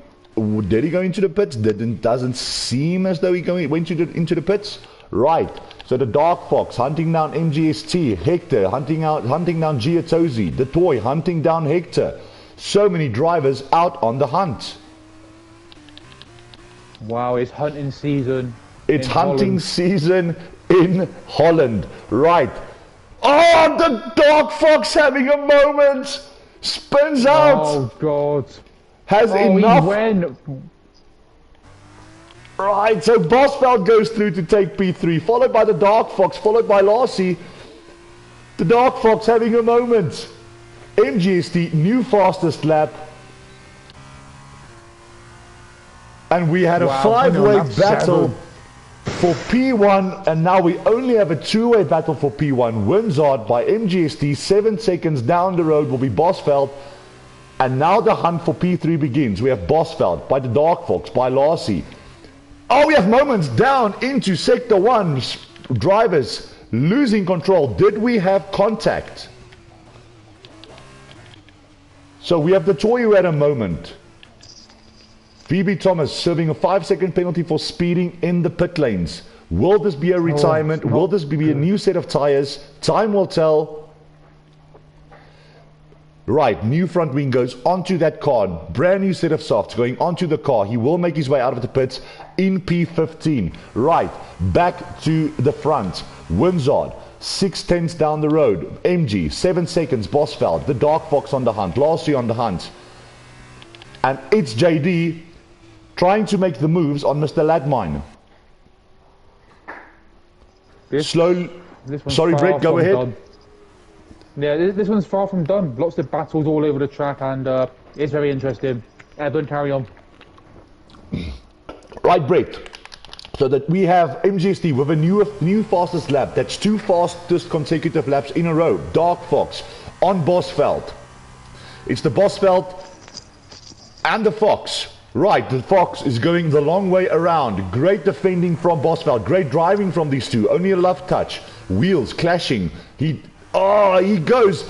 did he go into the pits? Doesn't seem as though he went into the pits. Right, so the Dark Fox hunting down MGST, Hector hunting down Giottosi, the toy hunting down Hector. So many drivers out on the hunt. Wow, it's hunting season. It's hunting season in Holland. Right. Oh, the Dark Fox having a moment. Spins out. Oh God. Has enough. He went. Right, so Bosveld goes through to take P3, followed by the Dark Fox, followed by Lassie. The Dark Fox having a moment. MGST, new fastest lap. And we had a 5-way battle for P1, and now we only have a 2-way battle for P1. Winzard by MGST, 7 seconds down the road will be Bosveld. And now the hunt for P3 begins. We have Bosveld by the Dark Fox, by Lassie. Oh, we have moments down into sector 1. Drivers losing control. Did we have contact? So we have the toy who had a moment. VB Thomas serving a 5-second penalty for speeding in the pit lanes. Will this be a retirement? Will this be a new set of tyres? Time will tell. Right, new front wing goes onto that car. Brand new set of softs going onto the car. He will make his way out of the pits in P15. Right, back to the front. Winzard, 6/10 down the road. MG, 7 seconds. Bosveld, the Dark Fox on the hunt. Lassie on the hunt. And it's JD trying to make the moves on Mr. Ladmine. Slow. Sorry, Brett, go ahead. Done. Yeah, this one's far from done. Lots of battles all over the track, and it's very interesting. Evan, carry on. Right, Brett. So that we have MGST with a new fastest lap. That's 2 fastest consecutive laps in a row. Dark Fox on Bosveld. It's the Bosveld and the Fox. Right, the Fox is going the long way around. Great defending from Bosveld. Great driving from these two. Only a love touch. Wheels clashing. He goes.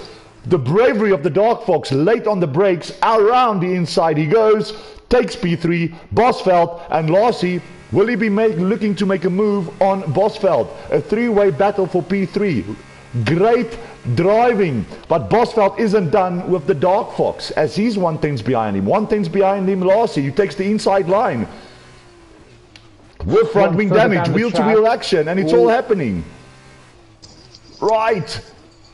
The bravery of the Dark Fox late on the brakes. Around the inside he goes. Takes P3. Bosveld and Lassie. Will he be looking to make a move on Bosveld? A 3-way battle for P3. Great driving, but Bosveld isn't done with the Dark Fox as he's 1/10 behind him. 1/10 behind him, Lassie, who takes the inside line with front wing damage, wheel to wheel action, and it's all happening. Right,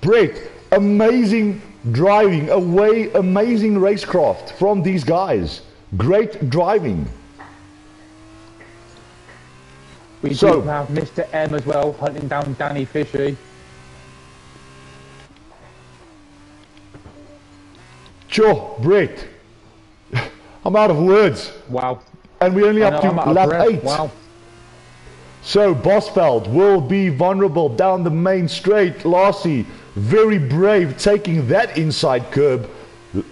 Brett, amazing driving, amazing racecraft from these guys. Great driving. We do have Mr. M as well, hunting down Danny Fishy. Sure, Brett. I'm out of words. Wow. And we're only up to lap 8. Wow. So Bosveld will be vulnerable down the main straight. Lassie, very brave, taking that inside curb.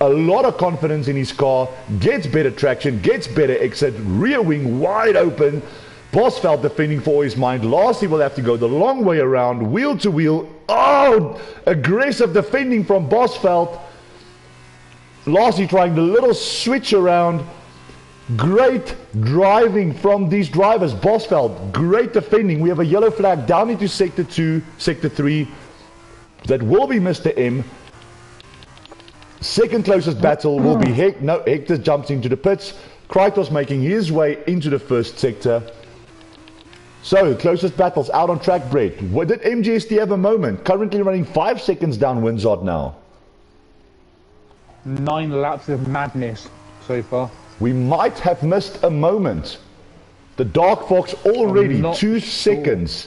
A lot of confidence in his car. Gets better traction, gets better exit. Rear wing wide open. Bosveld defending for his mind. Lassie will have to go the long way around. Wheel to wheel. Oh, aggressive defending from Bosveld. Lassie trying the little switch around. Great driving from these drivers. Bosveld, great defending. We have a yellow flag down into sector 2, sector 3. That will be Mr. M. Second closest battle will be Hector jumps into the pits. Krytos making his way into the first sector. So, closest battles out on track, Brett. Did MGST have a moment? Currently running 5 seconds down Winzard now. 9 laps of madness so far. We might have missed a moment. The Dark Fox already 2 seconds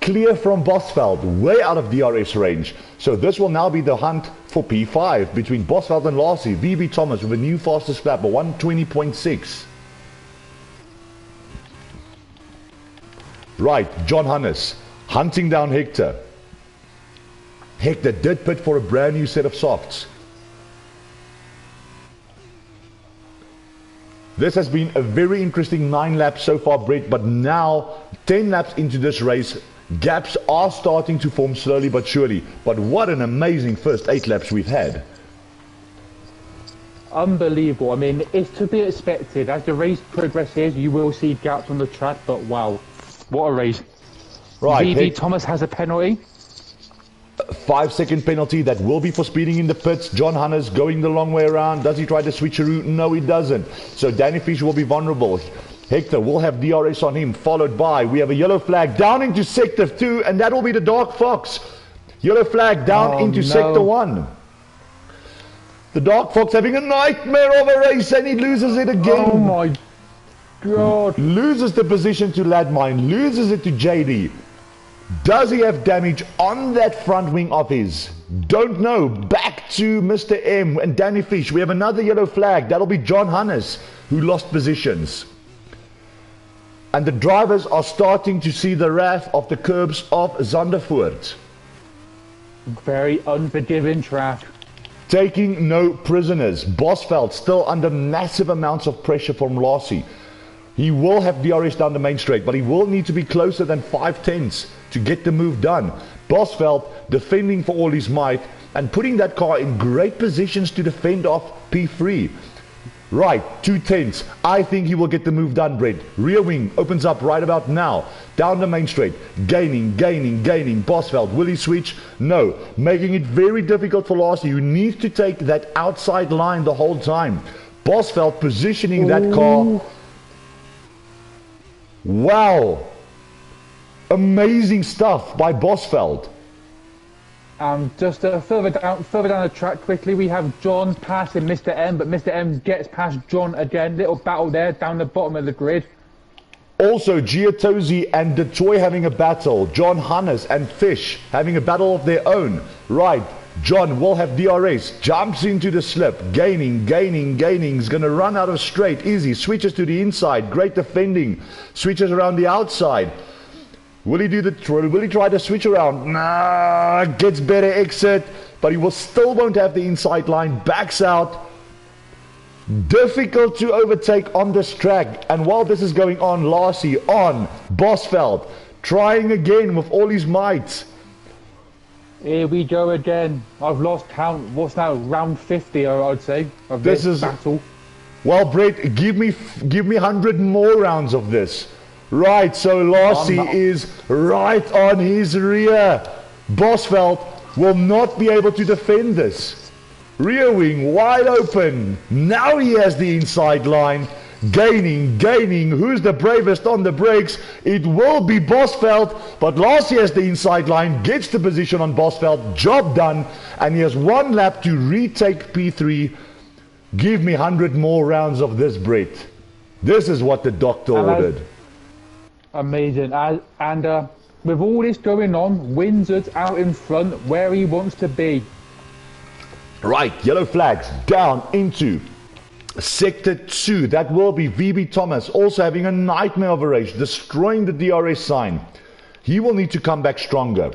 clear from Bosveld, way out of DRS range. So this will now be the hunt for P5 between Bosveld and Lassie. VB Thomas with a new fastest lap, a 1:20.6. Right, John Hannes hunting down Hector. Hector did pit for a brand new set of softs. This has been a very interesting 9 laps so far, Brett, but now 10 laps into this race, gaps are starting to form slowly but surely. But what an amazing first 8 laps we've had. Unbelievable. I mean, it's to be expected. As the race progresses, you will see gaps on the track, but wow, what a race. Right, VB Thomas has a penalty. 5-second penalty that will be for speeding in the pits. John Hannes going the long way around. Does he try to switch a route? No, he doesn't. So Danny Fish will be vulnerable. Hector will have DRS on him, followed by, we have a yellow flag down into sector 2, and that will be the Dark Fox. Yellow flag down into sector 1. The Dark Fox having a nightmare of a race, and he loses it again. Oh my God. Loses the position to Ladmine, loses it to JD. Does he have damage on that front wing of his? Don't know. Back to Mr. M and Danny Fish. We have another yellow flag. That'll be John Hannes, who lost positions. And the drivers are starting to see the wrath of the curbs of Zandervoort. Very unforgiving track. Taking no prisoners. Bosveld still under massive amounts of pressure from Lassie. He will have DRS down the main straight, but he will need to be closer than 5/10 to get the move done. Bosveld defending for all his might and putting that car in great positions to defend off P3. Right, 2/10. I think he will get the move done, Brett. Rear wing opens up right about now. Down the main straight. Gaining. Bosveld, will he switch? No. Making it very difficult for Lassie, who needs to take that outside line the whole time. Bosveld positioning that car. Wow. Amazing stuff by Bosveld. Just further down the track quickly, we have John passing Mr. M, but Mr. M gets past John again. Little battle there down the bottom of the grid. Also, Giottosi and Detoy having a battle. John Hannes and Fish having a battle of their own. Right, John will have DRS. Jumps into the slip. Gaining. He's going to run out of straight. Easy. Switches to the inside. Great defending. Switches around the outside. Will he try to switch around? Nah, gets better exit, but he won't have the inside line. Backs out. Difficult to overtake on this track. And while this is going on, Lassie on Bosveld, trying again with all his might. Here we go again. I've lost count. What's now round 50? I'd say of this battle. Well, Brett, give me 100 more rounds of this. Right, so Lassie is right on his rear. Bosveld will not be able to defend this. Rear wing wide open. Now he has the inside line. Gaining. Who's the bravest on the brakes? It will be Bosveld, but Lassie has the inside line, gets the position on Bosveld. Job done, and he has one lap to retake P3. Give me 100 more rounds of this, Brett. This is what the doctor ordered. Amazing. And with all this going on, Windsor's out in front where he wants to be. Right, yellow flags down into Sector 2. That will be VB Thomas, also having a nightmare of a race, destroying the DRS sign. He will need to come back stronger.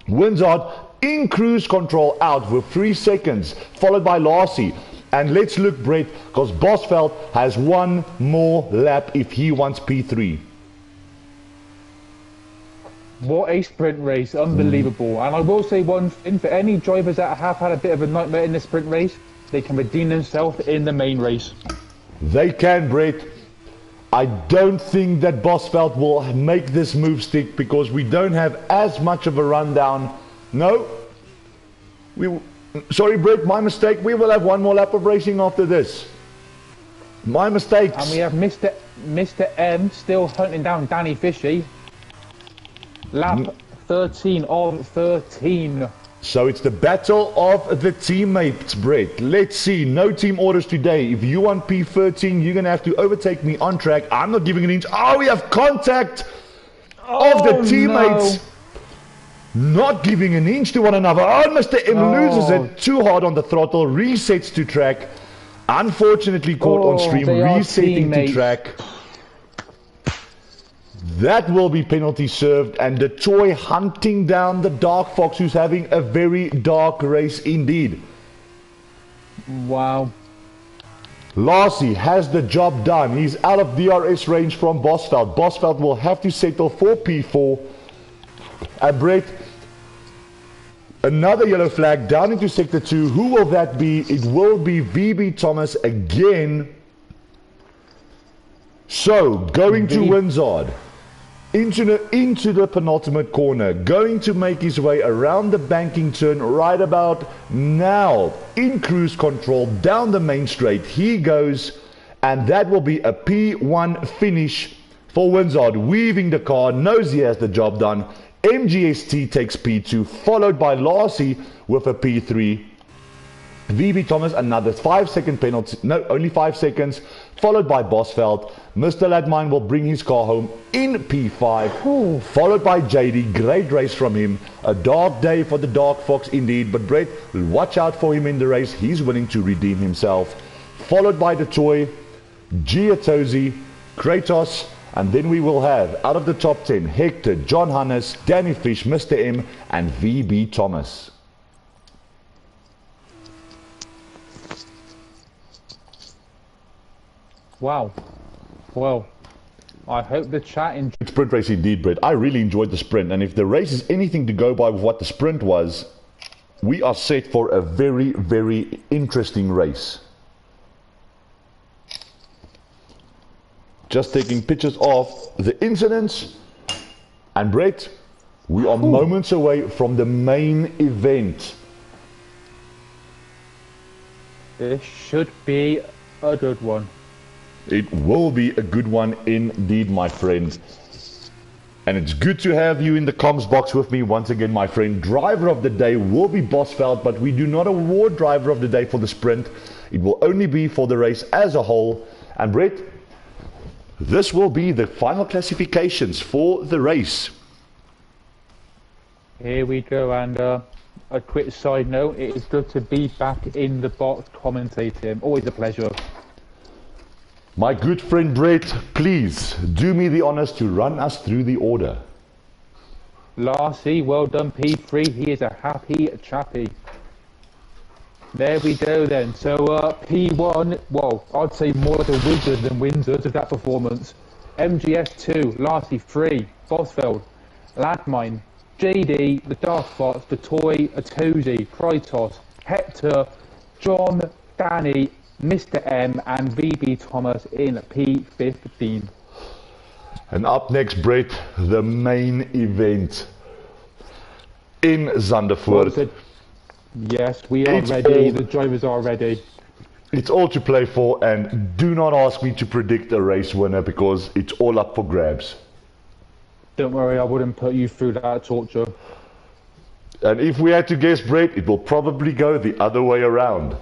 Windsor in cruise control out with 3 seconds, followed by Lassie. And let's look, Brett, because Bosveld has one more lap if he wants P3. What a sprint race, unbelievable. And I will say one thing, for any drivers that have had a bit of a nightmare in the sprint race, they can redeem themselves in the main race. They can, Brett. I don't think that Bosveld will make this move stick because we don't have as much of a rundown. No. Sorry, Brett, my mistake. We will have one more lap of racing after this. My mistakes. And we have Mr. M still hunting down Danny Fishy. Lap 13 of 13. So it's the battle of the teammates, Brett. Let's see. No team orders today. If you want P13, you're going to have to overtake me on track. I'm not giving an inch. Oh, we have contact of the teammates. No. Not giving an inch to one another. Oh, Mr. M loses it too hard on the throttle. Resets to track. Unfortunately caught on stream. Resetting to track. That will be penalty served, and the toy hunting down the Dark Fox, who's having a very dark race indeed. Wow. Lassie has the job done. He's out of DRS range from Bosveld. Bosveld will have to settle for P4. And Brett, another yellow flag down into Sector 2. Who will that be? It will be VB Thomas again. So, going to Windsor. Into the penultimate corner, going to make his way around the banking turn right about now. In cruise control, down the main straight, he goes, and that will be a P1 finish for Windsor. Weaving the car, knows he has the job done. MGST takes P2, followed by Lassie with a P3. VB Thomas, another 5-second penalty, no, only 5 seconds, followed by Bosveld. Mr. Ladmine will bring his car home in P5, followed by JD. Great race from him. A dark day for the Dark Fox indeed, but Brett, watch out for him in the race. He's willing to redeem himself. Followed by the toy, Giottosi, Kratos, and then we will have, out of the top 10, Hector, John Hannes, Danny Fish, Mr. M, and VB Thomas. Wow. Well, I hope the chat enjoyed. Sprint race indeed, Brett. I really enjoyed the sprint, and if the race is anything to go by with what the sprint was, we are set for a very, very interesting race. just taking pictures of the incidents. And Brett, we are moments away from the main event. This should be a good one. It will be a good one indeed, my friend. And it's good to have you in the comms box with me once again, my friend. Driver of the day will be Bosveld, but we do not award driver of the day for the sprint. It will only be for the race as a whole. And Brett, this will be the final classifications for the race. Here we go, and a quick side note, it is good to be back in the box commentating. Always a pleasure. My good friend Brett, please do me the honors to run us through the order. Larcy, well done, P3. He is a happy chappy. There we go then. So P1, well, I'd say more like a wizard than Windsor of that performance. MGS 2, Larcy 3, Bosveld, Ladmine, JD, the Dark Fox, the Toy, Atozi, Krytos, Hector, John, Danny, Mr. M and VB Thomas in P15. And up next, Brett, the main event in Zandvoort. Yes, we are ready. The drivers are ready. It's all to play for, and do not ask me to predict a race winner because it's all up for grabs. Don't worry, I wouldn't put you through that torture. And if we had to guess, Brett, it will probably go the other way around.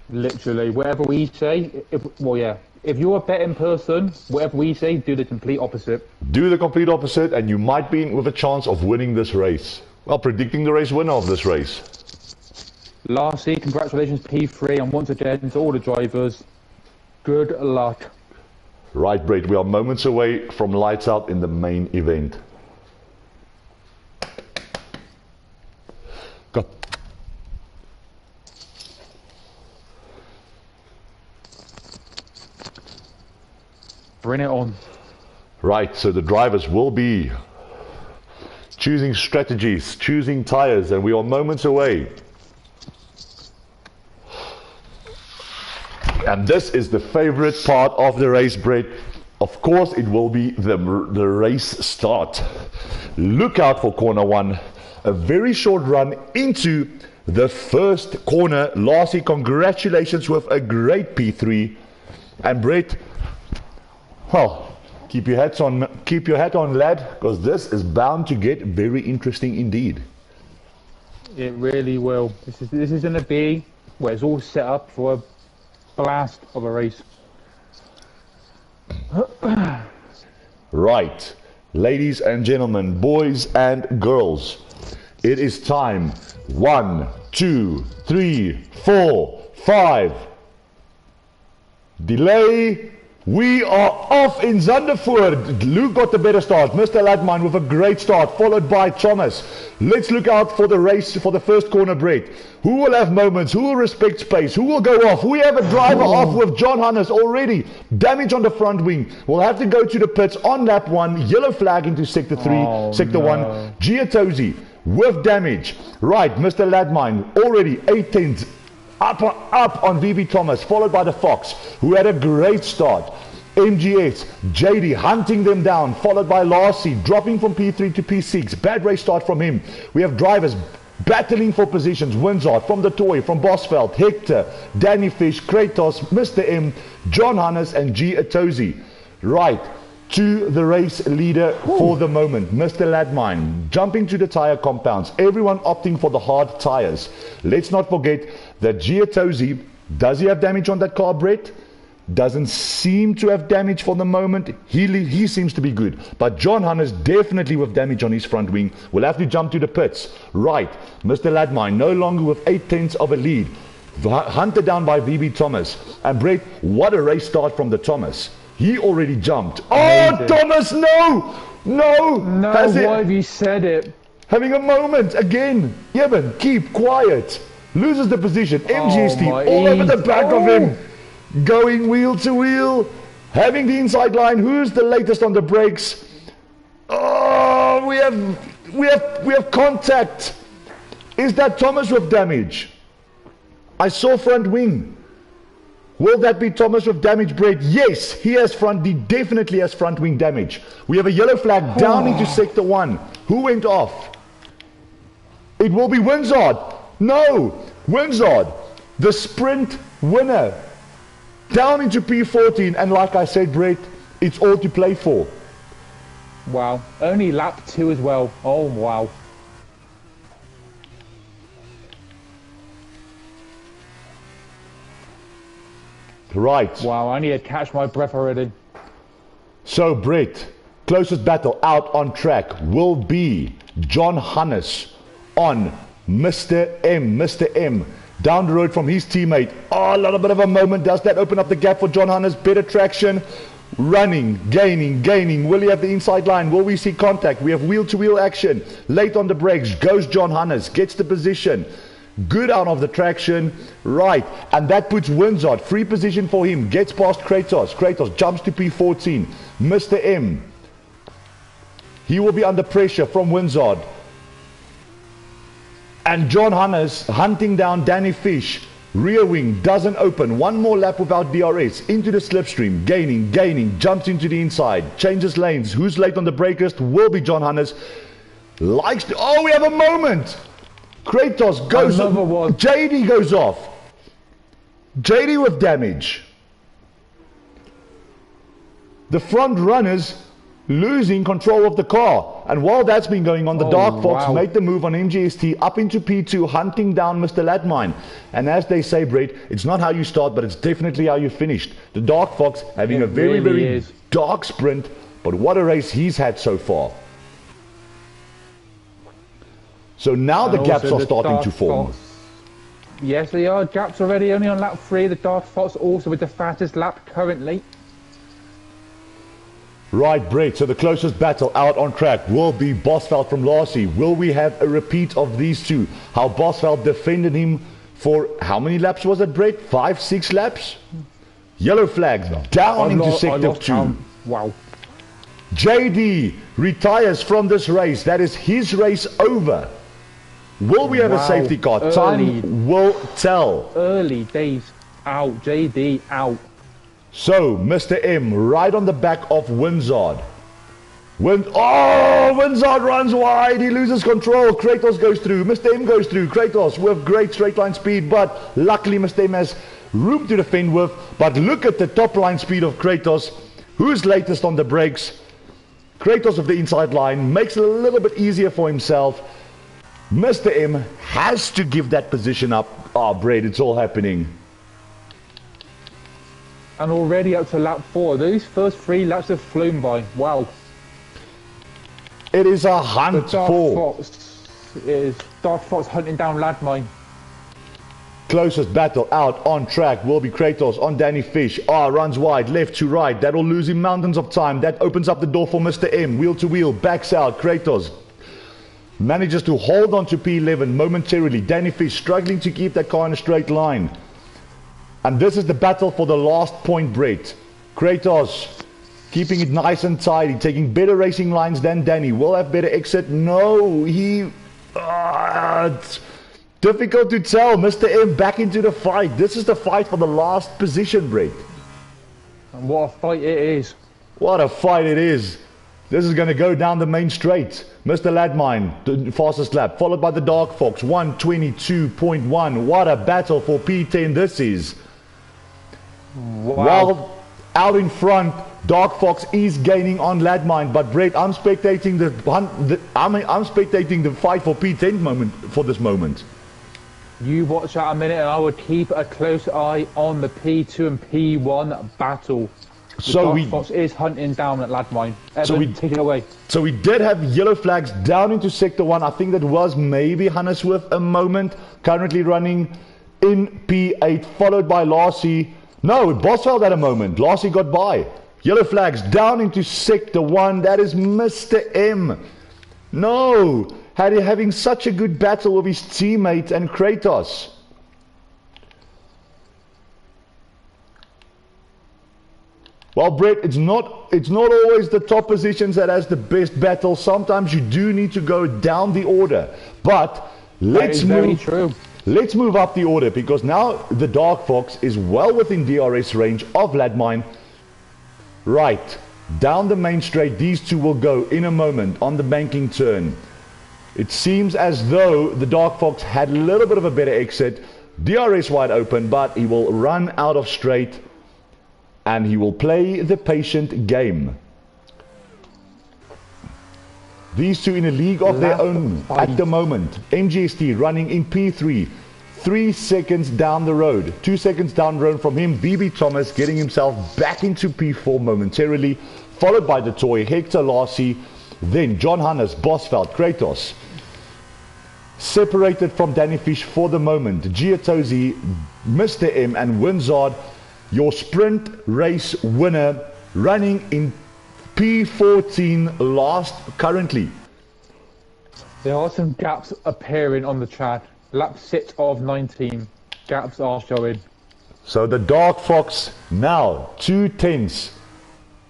Literally, whatever we say, if you're a betting person, whatever we say, do the complete opposite. Do the complete opposite, and you might be with a chance of winning this race. Well, predicting the race winner of this race. Larcy, congratulations, P3, and once again to all the drivers, good luck. Right, Brett, we are moments away from lights out in the main event. Go. Bring it on. Right, so the drivers will be choosing strategies, choosing tires, and we are moments away. And this is the favorite part of the race, Brett. Of course, it will be the race start. Look out for corner one. A very short run into the first corner. Larcy, congratulations with a great P3. And Brett, well, keep your hat on, lad, because this is bound to get very interesting indeed. It really will. This is going to be where it's all set up for a blast of a race. Right, ladies and gentlemen, boys and girls, it is time. 1, 2, 3, 4, 5. Delay. We are off in Zandvoort. Luke got the better start. Mr. Ladmine with a great start, followed by Thomas. Let's look out for the race for the first corner, Brett. Who will have moments? Who will respect space? Who will go off? We have a driver off with John Hannes already. Damage on the front wing. We'll have to go to the pits on lap 1. Yellow flag into sector 3, sector 1. Giatosi with damage. Right, Mr. Ladmine already 8 tenths. Up on VB Thomas, followed by the Fox, who had a great start. MGS, JD hunting them down, followed by Larcy, dropping from P3 to P6. Bad race start from him. We have drivers battling for positions. Windsor from the Toy, from Bosveld, Hector, Danny Fish, Kratos, Mr. M, John Hannes, and G. Atozi. Right, to the race leader for the moment, Mr. Ladmine, jumping to the tire compounds, everyone opting for the hard tires. Let's not forget that Giatosi, does he have damage on that car, Brett? Doesn't seem to have damage for the moment. He seems to be good. But John Hannes definitely with damage on his front wing. We'll have to jump to the pits. Right, Mr. Ladmine no longer with 8 tenths of a lead. Hunted down by VB Thomas. And Brett, what a race start from the Thomas. He already jumped. Oh, Thomas, no! No! No, why have you said it? Having a moment again. Eben, keep quiet. Loses the position. MGST all over the back of him. Going wheel to wheel. Having the inside line. Who's the latest on the brakes? Oh, we have contact. Is that Thomas with damage? I saw front wing. Will that be Thomas with damage, Brett? Yes, he has he definitely has front wing damage. We have a yellow flag down into sector 1. Who went off? It will be Winzard. No, Winzard, the sprint winner. Down into P14, and like I said, Brett, it's all to play for. Wow. Only lap 2 as well. Oh, wow. Right. Wow, I need to catch my breath already. So, Brett, closest battle out on track will be John Hannes on Mr. M. Mr. M. Down the road from his teammate. Oh, a little bit of a moment. Does that open up the gap for John Hannes? Better traction. Running, gaining. Will he have the inside line? Will we see contact? We have wheel-to-wheel action. Late on the brakes. Goes John Hannes. Gets the position. Good out of the traction. Right. And that puts Winzard. Free position for him. Gets past Kratos. Kratos jumps to P14. Mr. M. He will be under pressure from Winzard. And John Hannes hunting down Danny Fish. Rear wing doesn't open. One more lap without DRS. Into the slipstream. Gaining. Jumps into the inside. Changes lanes. Who's late on the breakers? Will be John Hannes. Likes to... Oh, we have a moment. Kratos goes... JD goes off. JD with damage. The front runners losing control of the car. And while that's been going on, the Dark Fox made the move on MGST up into P2, hunting down Mr. Ladmine. And as they say, Brett, it's not how you start, but it's definitely how you finished. The Dark Fox having a very dark sprint, but what a race he's had so far. So now the gaps are starting to form. Yes, they are. Gaps already only on lap 3. The Dark Fox also with the fastest lap currently. Right, Brett, so the closest battle out on track will be Bosveld from Larsie. Will we have a repeat of these two? How Bosveld defended him for, how many laps was it, Brett? 5, 6 laps? Yellow flags down into sector 2. Wow. JD retires from this race. That is his race over. Will we have a safety car? Time will tell. Early days out. JD out. So, Mr. M, right on the back of Winzard. Winzard runs wide. He loses control. Kratos goes through. Mr. M goes through. Kratos with great straight line speed, but luckily Mr. M has room to defend with. But look at the top line speed of Kratos. Who's latest on the brakes? Kratos of the inside line makes it a little bit easier for himself. Mr. M has to give that position up. Brett, it's all happening. And already up to lap 4. Those first 3 laps have flown by. Wow. It is a hunt for... Dark Fox hunting down Ladmine. Closest battle out on track will be Kratos on Danny Fish. Runs wide, left to right. That'll lose him mountains of time. That opens up the door for Mr. M. Wheel to wheel, backs out. Kratos manages to hold on to P11 momentarily. Danny Fish struggling to keep that car in a straight line. And this is the battle for the last point, Brett. Kratos keeping it nice and tidy, taking better racing lines than Danny. Will have better exit. No, it's difficult to tell. Mr. M back into the fight. This is the fight for the last position, Brett. And what a fight it is. What a fight it is. This is going to go down the main straight. Mr. Ladmine, the fastest lap, followed by the Dark Fox, 122.1. What a battle for P10 this is. Wow. While out in front, Dark Fox is gaining on Ladmine, but Brett, I'm spectating I'm spectating the fight for P10 for this moment. You watch that a minute, and I would keep a close eye on the P2 and P1 battle. Dark Fox is hunting down at Ladmine. Take it away. So we did have yellow flags down into sector 1. I think that was maybe Hannes with a moment. Currently running in P8, followed by Larsie. No, Bosveld had a moment. Larsie got by. Yellow flags down into sector 1. That is Mr. M. No, having such a good battle with his teammate and Kratos. Well, Brett, it's not always the top positions that has the best battle. Sometimes you do need to go down the order. But let's move. Let's move up the order because now the Dark Fox is well within DRS range of Ladmine. Right, down the main straight, these two will go in a moment on the banking turn. It seems as though the Dark Fox had a little bit of a better exit. DRS wide open, but he will run out of straight and he will play the patient game. These two in a league of their own at the moment. MGST running in P3, 3 seconds down the road. 2 seconds down the road from him, BB Thomas getting himself back into P4 momentarily, followed by the toy Hector Lassie, then John Hannes, Bosveld, Kratos. Separated from Danny Fish for the moment, Giottosi, Mr. M and Winzard, your sprint race winner, running in P14 last currently. There are some gaps appearing on the chart. Lap 6 of 19. Gaps are showing. So the Dark Fox now 2/10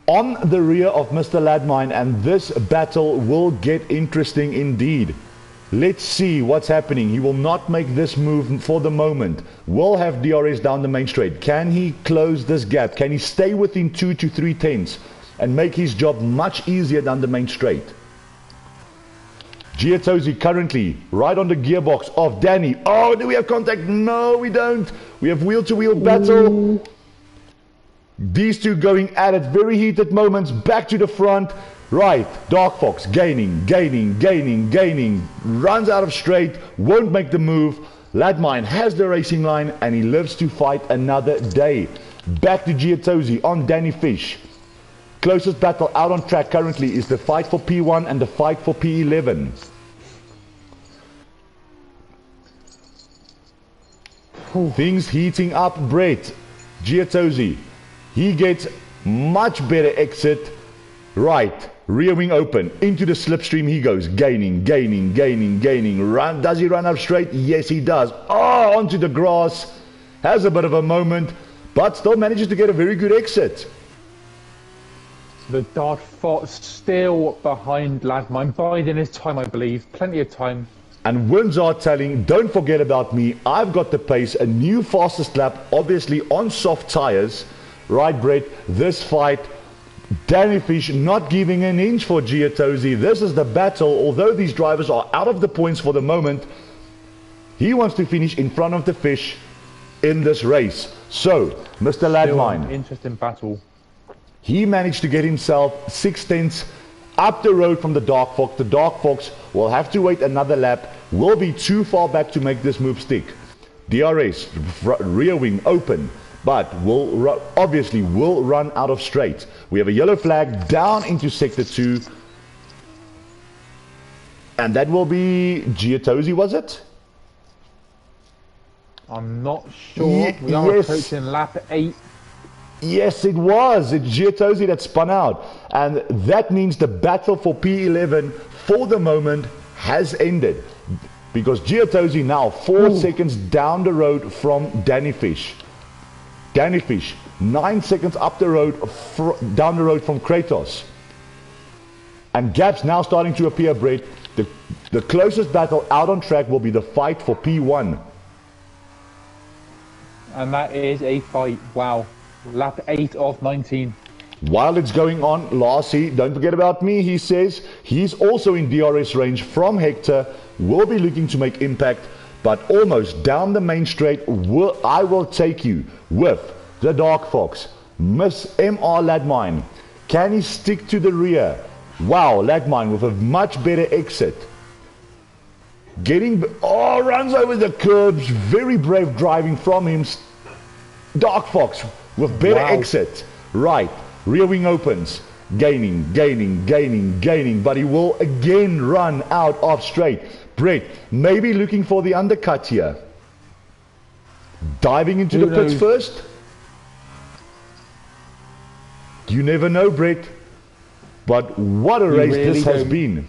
on the rear of Mr. Ladmine, and this battle will get interesting indeed. Let's see what's happening. He will not make this move for the moment. Will have DRS down the main straight. Can he close this gap? Can he stay within 2 to 3 tenths and make his job much easier down the main straight? Giottosi currently right on the gearbox of Danny. Oh, do we have contact? No, we don't. We have wheel-to-wheel battle. These two going at it. Very heated moments. Back to the front. Right. Dark Fox gaining. Runs out of straight. Won't make the move. Ladmine has the racing line and he lives to fight another day. Back to Giottosi on Danny Fish. Closest battle out on track currently is the fight for P1 and the fight for P11. Things heating up. Brett Giottosi, he gets much better exit. Right, rear wing open, into the slipstream he goes, gaining. Run, does he run up straight? Yes, he does. Oh, onto the grass, has a bit of a moment, but still manages to get a very good exit. The Dark Fox still behind Ladmine, biding his time, I believe. Plenty of time. And Winzard telling, don't forget about me. I've got the pace. A new fastest lap, obviously on soft tires. Right, Brett? This fight, Danny Fish not giving an inch for Giottosi. This is the battle. Although these drivers are out of the points for the moment, he wants to finish in front of the Fish in this race. So, Mr. Ladmine. Interesting battle. He managed to get himself 6 tenths up the road from the Dark Fox. The Dark Fox will have to wait another lap, will be too far back to make this move stick. DRS, rear wing open, but obviously will run out of straight. We have a yellow flag down into sector 2. And that will be Giottosi, was it? I'm not sure. We are approaching lap 8. Yes, it was. It's Giottosi that spun out. And that means the battle for P11 for the moment has ended. Because Giottosi now 4 seconds down the road from Danny Fish. Danny Fish 9 seconds up the road, down the road from Kratos. And gaps now starting to appear, Brett. The closest battle out on track will be the fight for P1. And that is a fight. Wow. Lap 8 of 19. While it's going on, Lassie, don't forget about me, he says. He's also in DRS range from Hector. Will be looking to make impact, but almost down the main straight. I will take you with the Dark Fox. Miss MR Ladmine. Can he stick to the rear? Wow, Ladmine with a much better exit. Runs over the curbs. Very brave driving from him. Dark Fox with better exit. Right, rear wing opens. Gaining. But he will again run out of straight. Brett, maybe looking for the undercut here. Diving into the pits first. You never know, Brett. But what a race this has been.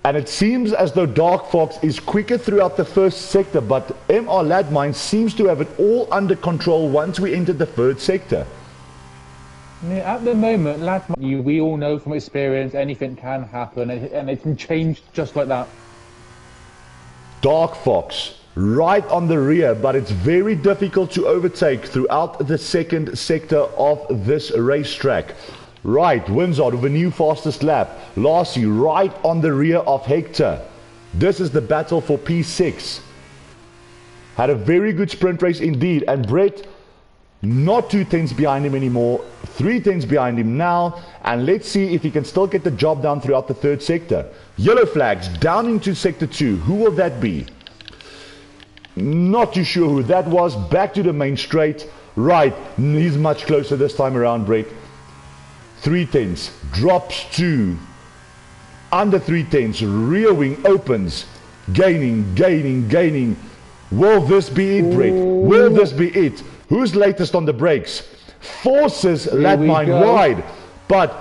And it seems as though Dark Fox is quicker throughout the first sector, but MR Ladmine seems to have it all under control once we enter the third sector. Yeah, at the moment, Ladmine, we all know from experience anything can happen, and it can change just like that. Dark Fox right on the rear, but it's very difficult to overtake throughout the second sector of this racetrack. Right, Windsor with a new fastest lap. Lassie right on the rear of Hector. This is the battle for P6. Had a very good sprint race indeed, and Brett not 2 tenths behind him anymore, 3 tenths behind him now, and let's see if he can still get the job done throughout the third sector. Yellow flags down into sector 2. Who will that be? Not too sure who that was. Back to the main straight. Right, he's much closer this time around, Brett. 3 tenths, drops to under 3 tenths, rear wing opens, gaining. Will this be it, Brett? Will this be it? Who's latest on the brakes? Forces Ladmine wide, but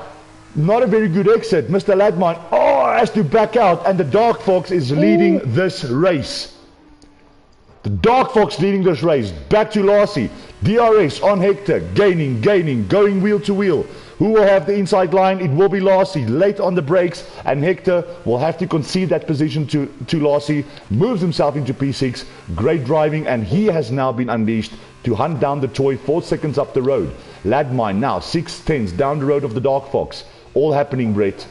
not a very good exit. Mr. Ladmine has to back out, and the Dark Fox is leading this race. The Dark Fox leading this race. Back to Lassie. DRS on Hector, gaining, going wheel to wheel. Who will have the inside line? It will be Lassie. Late on the brakes, and Hector will have to concede that position to Lassie. Moves himself into P6. Great driving, and he has now been unleashed to hunt down the toy 4 seconds up the road. Ladmine now 6 tenths down the road of the Dark Fox. All happening, Brett.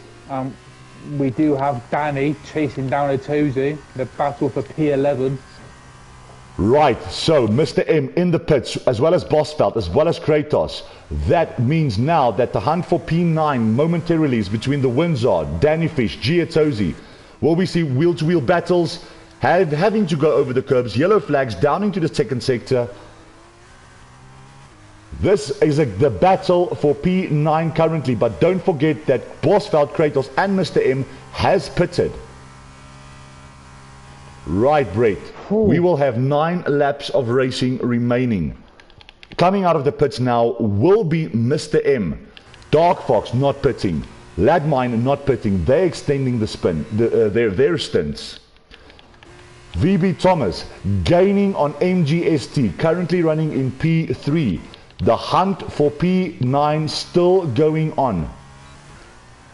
We do have Danny chasing down a Tozy. The battle for P11. Right, so Mr. M in the pits, as well as Bosveld, as well as Kratos. That means now that the hunt for P9 momentarily is between the Windsor, Danny Fish, Giatozi. Will we see wheel-to-wheel battles, having to go over the curbs, yellow flags down into the second sector. This is the battle for P9 currently, but don't forget that Bosveld, Kratos and Mr. M has pitted. Right, Brett. We will have 9 laps of racing remaining. Coming out of the pits now will be Mr. M. Dark Fox not pitting. Ladmine not pitting. They're extending the spin, their stints. VB Thomas gaining on MGST, currently running in P3. The hunt for P9 still going on.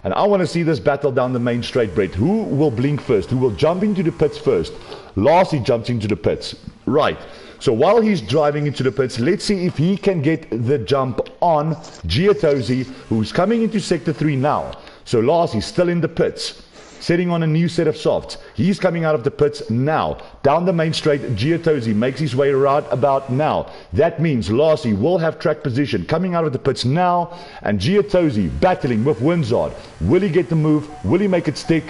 And I want to see this battle down the main straight, Brett. Who will blink first? Who will jump into the pits first? Lassie jumps into the pits. Right. So while he's driving into the pits, let's see if he can get the jump on Giatozi, who's coming into sector 3 now. So Lassie's still in the pits, sitting on a new set of softs. He's coming out of the pits now. Down the main straight, Giatozi makes his way right about now. That means Lassie will have track position coming out of the pits now, and Giatozi battling with Windsor. Will he get the move? Will he make it stick?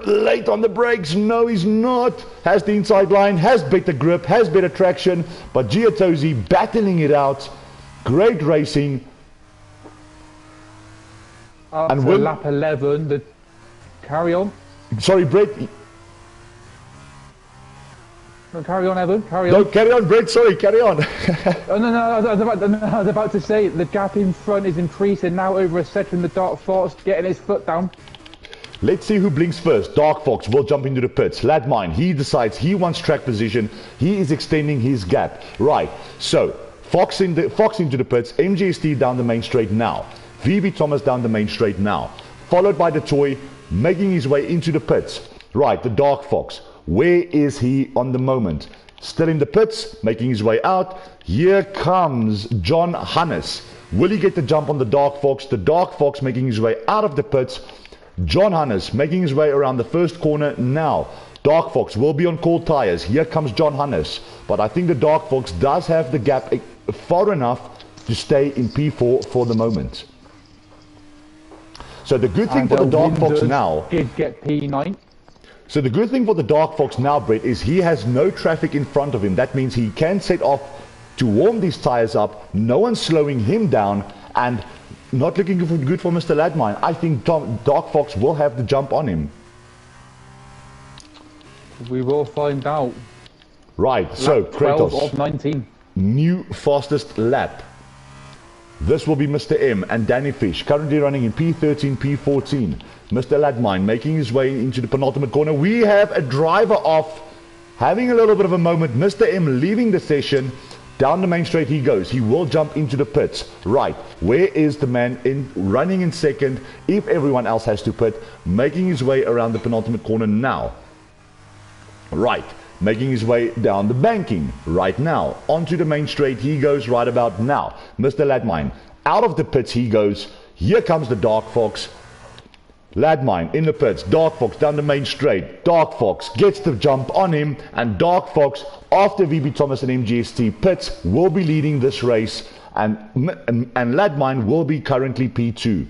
Late on the brakes, no he's not. Has the inside line, has better grip, has better traction, but Giatozi battling it out. Great racing. After lap 11, carry on. Sorry, Brett. No, carry on, Evan. Carry on. No, carry on, Brett. Sorry, carry on. Oh, no, I was about to say the gap in front is increasing now over a second. The Dark Fox getting his foot down. Let's see who blinks first. Dark Fox will jump into the pits. Ladmine, he decides he wants track position. He is extending his gap. Right, so Fox into the pits. MGST down the main straight now. VB Thomas down the main straight now. Followed by the toy making his way into the pits. Right, the Dark Fox. Where is he on the moment? Still in the pits, making his way out. Here comes John Hannes. Will he get the jump on the Dark Fox? The Dark Fox making his way out of the pits. John Hannes making his way around the first corner now. Dark Fox will be on cold tires. Here comes John Hannes. But I think the Dark Fox does have the gap far enough to stay in P4 for the moment. So the good thing for the Dark Fox now... did get P9. So the good thing for the Dark Fox now, Brett, is he has no traffic in front of him. That means he can set off to warm these tires up. No one's slowing him down, and not looking good for Mr. Ladmine. I think Dark Fox will have the jump on him. We will find out. Right, so Kratos. 12 of 19. New fastest lap. This will be Mr. M and Danny Fish, currently running in P13, P14. Mr. Ladmine making his way into the penultimate corner. We have a driver off, having a little bit of a moment. Mr. M leaving the session. Down the main straight he goes. He will jump into the pits. Right, where is the man running in second if everyone else has to pit? Making his way around the penultimate corner now. Right, making his way down the banking right now. Onto the main straight he goes right about now. Mr. Ladmine, out of the pits he goes. Here comes the Dark Fox. Ladmine in the pits, Dark Fox down the main straight. Dark Fox gets the jump on him, and Dark Fox, after VB Thomas and MGST pits, will be leading this race, and Ladmine will be currently P2.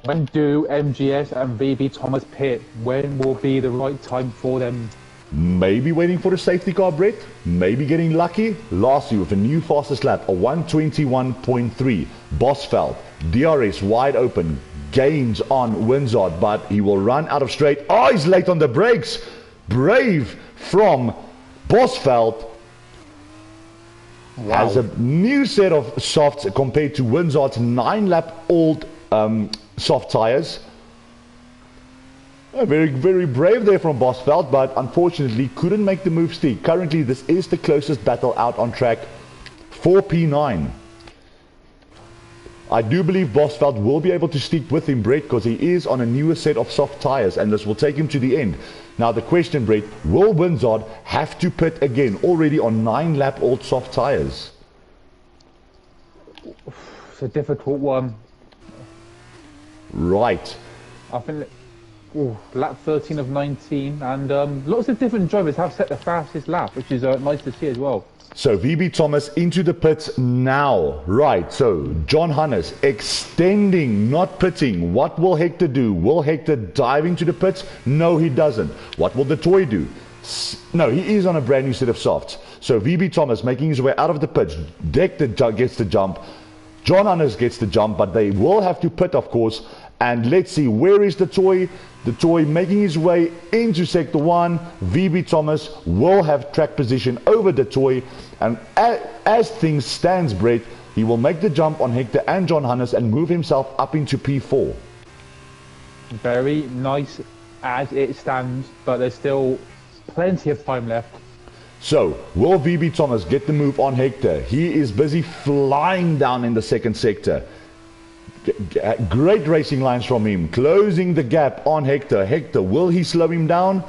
When do MGS and VB Thomas pit? When will be the right time for them? Maybe waiting for the safety car, Brett. Maybe getting lucky. Lastly, with a new fastest lap, a 121.3. Bosveld, DRS wide open. Gains on Wizard, but he will run out of straight. Oh, he's late on the brakes. Brave from Bosveld. Wow. Has a new set of softs compared to Wizard's 9-lap old soft tires. Very, very brave there from Bosveld, but unfortunately couldn't make the move stick. Currently, this is the closest battle out on track for P9. I do believe Bosveld will be able to stick with him, Brett, because he is on a newer set of soft tires, and this will take him to the end. Now, the question, Brett, will Wizard have to pit again, already on 9-lap old soft tires? It's a difficult one. Right. I think lap 13 of 19, and lots of different drivers have set the fastest lap, which is nice to see as well. So VB Thomas into the pits now. Right, so John Hannes extending, not pitting. What will Hector do? Will Hector dive into the pits? No, he doesn't. What will the toy do? No, he is on a brand new set of softs. So VB Thomas making his way out of the pits. Hector gets the jump. John Hannes gets the jump, but they will have to pit, of course. And let's see, where is the toy? The toy making his way into Sector 1. VB Thomas will have track position over the toy. And as things stands, Brett, he will make the jump on Hector and John Hannes and move himself up into P4. Very nice as it stands, but there's still plenty of time left. So, will VB Thomas get the move on Hector? He is busy flying down in the second sector. Great racing lines from him, closing the gap on Hector. Hector, will he slow him down?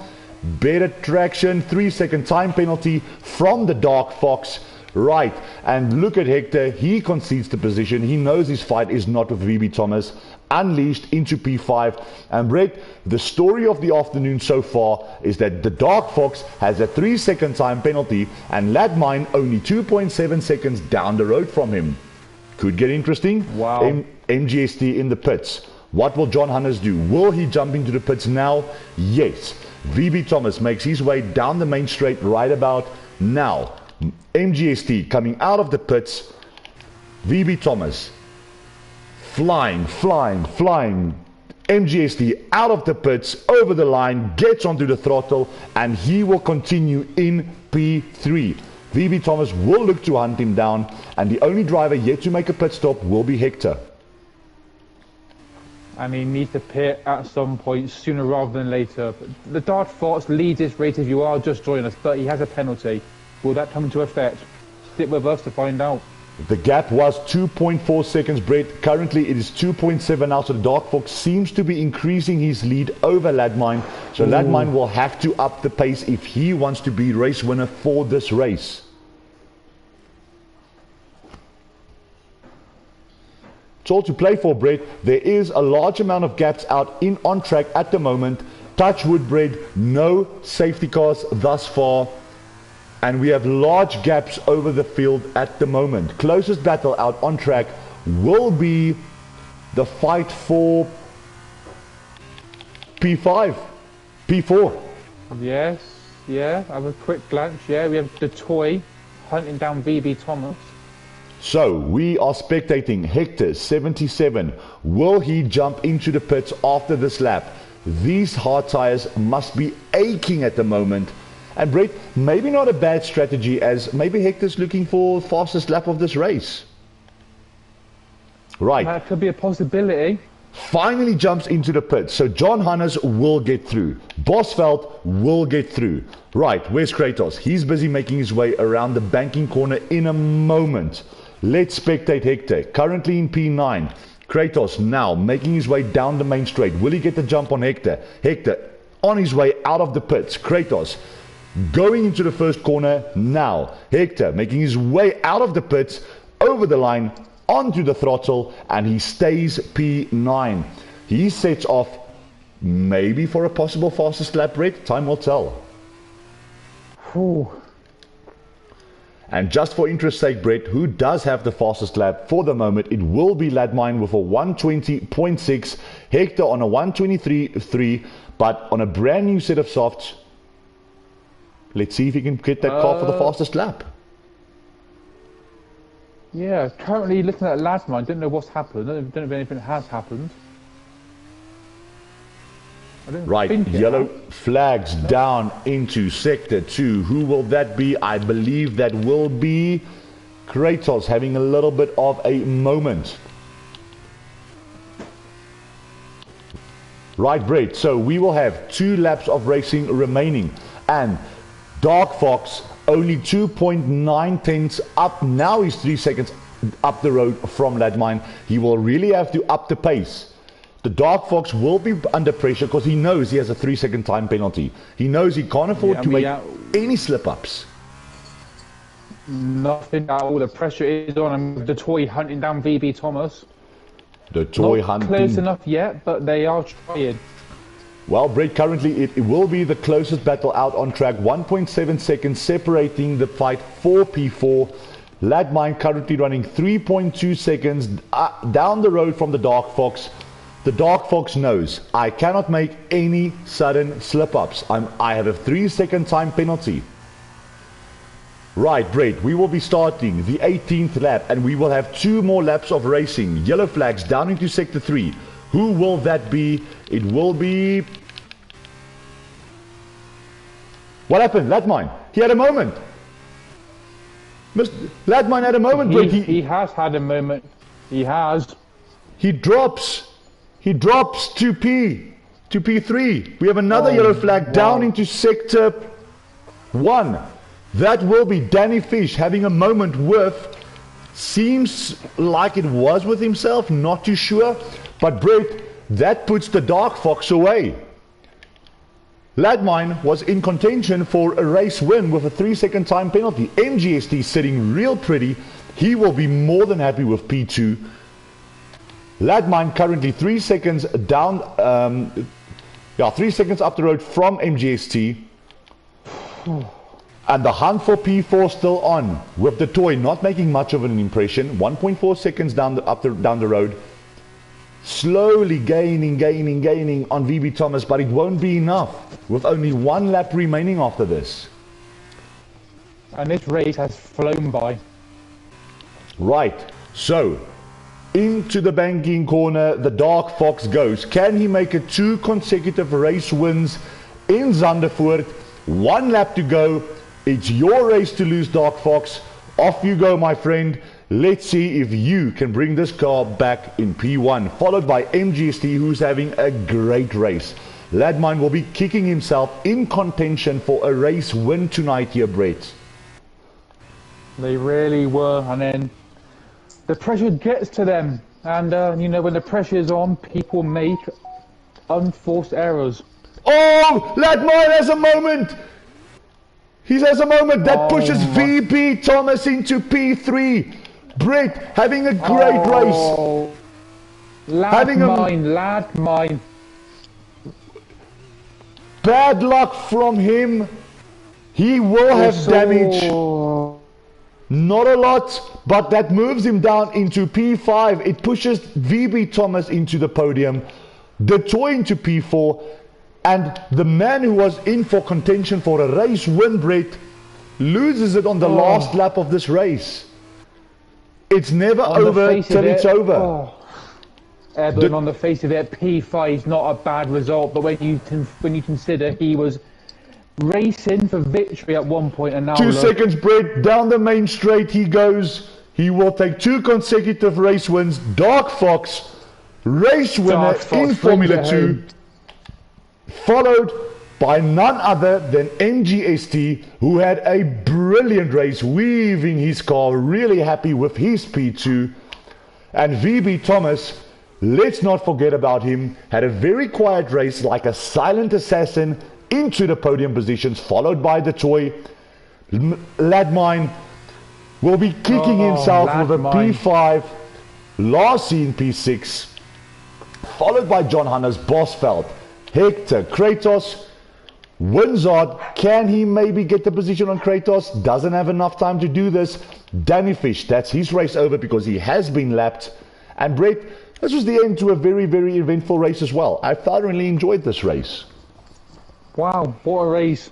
Better traction, 3-second time penalty from the Dark Fox. Right, and look at Hector, he concedes the position. He knows his fight is not with VB Thomas. Unleashed into P5. And Brett, the story of the afternoon so far is that the Dark Fox has a 3-second time penalty and Ladmine only 2.7 seconds down the road from him. Could get interesting. Wow. MGST in the pits. What will John Hannes do? Will he jump into the pits now? Yes. VB Thomas makes his way down the main straight right about now. MGST coming out of the pits. VB Thomas flying. MGST out of the pits, over the line, gets onto the throttle, and he will continue in P3. VB Thomas will look to hunt him down, and the only driver yet to make a pit stop will be Hector. And he needs to pit at some point sooner rather than later. But the Dark Fox leads this race if you are just joining us, but he has a penalty. Will that come into effect? Stick with us to find out. The gap was 2.4 seconds, Brett. Currently it is 2.7 now, so the Dark Fox seems to be increasing his lead over Ladmine. So Ladmine will have to up the pace if he wants to be race winner for this race. It's all to play for, Brett. There is a large amount of gaps out in on track at the moment. Touch wood, Brett. No safety cars thus far. And we have large gaps over the field at the moment. Closest battle out on track will be the fight for P5, P4. Yes, yeah, have a quick glance. Yeah, we have the toy hunting down VB Thomas. So we are spectating Hector 77. Will he jump into the pits after this lap? These hard tires must be aching at the moment. And Brett, maybe not a bad strategy, as maybe Hector's looking for fastest lap of this race. Right. That could be a possibility. Finally jumps into the pits. So John Hannes will get through. Bosveld will get through. Right, where's Kratos? He's busy making his way around the banking corner in a moment. Let's spectate Hector, currently in P9. Kratos now making his way down the main straight. Will he get the jump on Hector? Hector on his way out of the pits. Kratos going into the first corner now. Hector making his way out of the pits, over the line, onto the throttle, and he stays P9. He sets off maybe for a possible fastest lap, Brett. Time will tell. Ooh. And just for interest's sake, Brett, who does have the fastest lap for the moment? It will be Ladmine with a 120.6, Hector on a 123.3, but on a brand new set of softs. Let's see if he can get that car for the fastest lap. Yeah, currently looking at Ladmine, don't know what's happened. Don't know if anything has happened. Right, yellow flags down into sector 2. Who will that be? I believe that will be Kratos having a little bit of a moment. Right, Brett, so we will have 2 laps of racing remaining, and Dark Fox only 2.9 tenths up. Now he's 3 seconds up the road from Ladmine. He will really have to up the pace. The Dark Fox will be under pressure because he knows he has a 3-second time penalty. He knows he can't afford to make any slip-ups. Nothing at all. The pressure is on him. The toy hunting down VB Thomas. The toy Not hunting. close enough yet, but they are trying. Well, Brett, currently it will be the closest battle out on track. 1.7 seconds separating the fight for P4. Ladmine currently running 3.2 seconds down the road from the Dark Fox. The Dark Fox knows I cannot make any sudden slip-ups. I have a 3-second time penalty. Right, Brett, we will be starting the 18th lap, and we will have 2 more laps of racing. Yellow flags down into sector 3. Who will that be? It will be... What happened? Ladmine. He had a moment. Ladmine had a moment, Brett. He has had a moment. He has. He drops to P3. We have another yellow flag down into sector 1. That will be Danny Fish having a moment with, seems like it was with himself, not too sure. But Brett, that puts the Dark Fox away. Ladmine was in contention for a race win with a 3-second time penalty. MGST sitting real pretty. He will be more than happy with P2. Ladmine currently 3 seconds down, 3 seconds up the road from MGST. And the hunt for P4 still on, with the toy not making much of an impression. 1.4 seconds down the road. Slowly gaining on VB Thomas, but it won't be enough, with only 1 lap remaining after this. And this race has flown by. Right, so into the banking corner, the Dark Fox goes. Can he make it 2 consecutive race wins in Zandvoort? 1 lap to go. It's your race to lose, Dark Fox. Off you go, my friend. Let's see if you can bring this car back in P1, followed by MGST, who's having a great race. Ladmine will be kicking himself in contention for a race win tonight here, Brett. They really were, and then the pressure gets to them, and when the pressure is on, people make unforced errors. Oh, Ladmine has a moment. He has a moment that pushes VB Thomas into P3. Brett having a great race. Ladmine. Bad luck from him. He will have damage. Not a lot, but that moves him down into P5. It pushes VB Thomas into the podium. The toy into P4. And the man who was in for contention for a race win, Brett, loses it on the last lap of this race. It's never over till it's over. Evan, on the face of it, P5 is not a bad result, but when you consider he was racing for victory at one point, and now 2 seconds, Brett, down the main straight he goes. He will take 2 consecutive race wins. Dark Fox, race winner in Formula 2, followed by none other than MGST, who had a brilliant race, weaving his car, really happy with his P2. And VB Thomas let's not forget about him. Had a very quiet race like a silent assassin into the podium positions, followed by the toy. Ladmine will be kicking himself with a P5, last seen P6, followed by John Hannes, Bosveld, Hector, Kratos, Winzard. Can he maybe get the position on Kratos? Doesn't have enough time to do this. Danny Fish, that's his race over because he has been lapped. And Brett, this was the end to a very, very eventful race as well. I thoroughly enjoyed this race. Wow, what a race.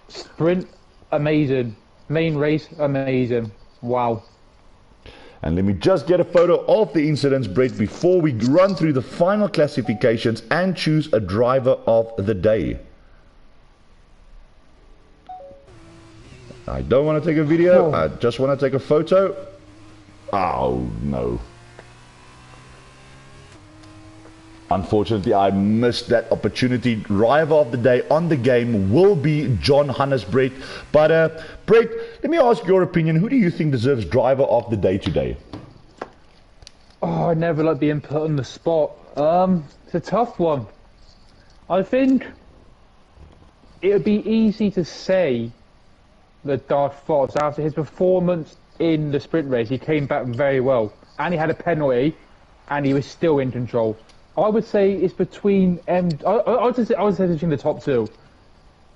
Sprint, amazing. Main race, amazing. Wow. And let me just get a photo of the incidents, Brett, before we run through the final classifications and choose a driver of the day. I don't want to take a video, I just want to take a photo. Oh no. Unfortunately, I missed that opportunity. Driver of the day on the game will be John Hannes, Brett. But Brett, let me ask your opinion. Who do you think deserves driver of the day today? Oh, I never like being put on the spot. It's a tough one. I think it would be easy to say that Darth Fox, after his performance in the sprint race, he came back very well. And he had a penalty, and he was still in control. I would say it's between I would say it's between the top two.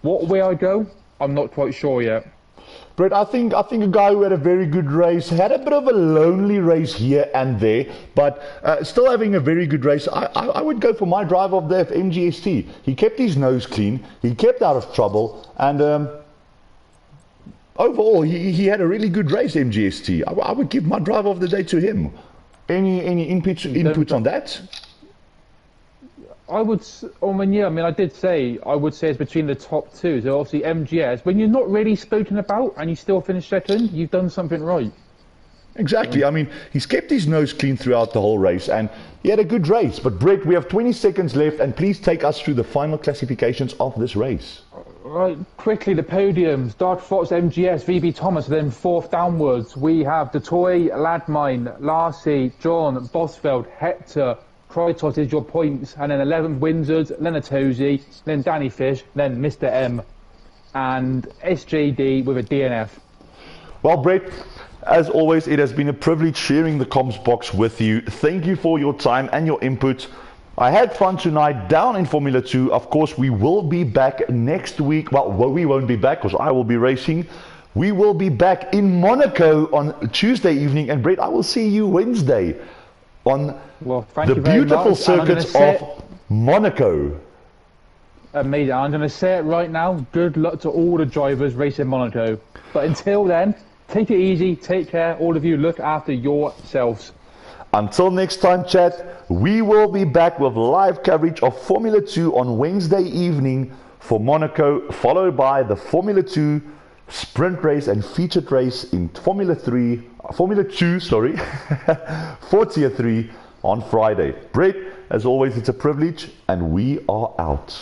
What way I go, I'm not quite sure yet. Brett, I think a guy who had a very good race, had a bit of a lonely race here and there, but still having a very good race. I would go for my driver of the day, MGST. He kept his nose clean, he kept out of trouble, and overall he had a really good race, MGST. I would give my driver of the day to him. Any inputs on that? I would, I did say, I would say it's between the top two. So obviously MGS, when you're not really spoken about and you still finish second, you've done something right. Exactly. I mean, he's kept his nose clean throughout the whole race and he had a good race. But Brett, we have 20 seconds left and please take us through the final classifications of this race. Right, quickly, the podiums. Dark Fox, MGS, VB Thomas, then fourth downwards. We have Detoy, Ladmine, Larcy, John, Bosveld, Hector, Krytos is your points, and then 11th Windsor, Lenatosi, then Danny Fish, then Mr. M, and SJD with a DNF. Well, Brett, as always, it has been a privilege sharing the comms box with you. Thank you for your time and your input. I had fun tonight down in Formula 2. Of course, we will be back next week. Well, we won't be back because I will be racing. We will be back in Monaco on Tuesday evening, and Brett, I will see you Wednesday on the beautiful circuits of Monaco. Amazing. I'm going to say it right now. Good luck to all the drivers racing Monaco. But until then, take it easy, take care. All of you, look after yourselves. Until next time, chat, we will be back with live coverage of Formula 2 on Wednesday evening for Monaco, followed by the Formula 2 sprint race and featured race in Formula 2, for Tier 3 on Friday. Brett, as always, it's a privilege, and we are out.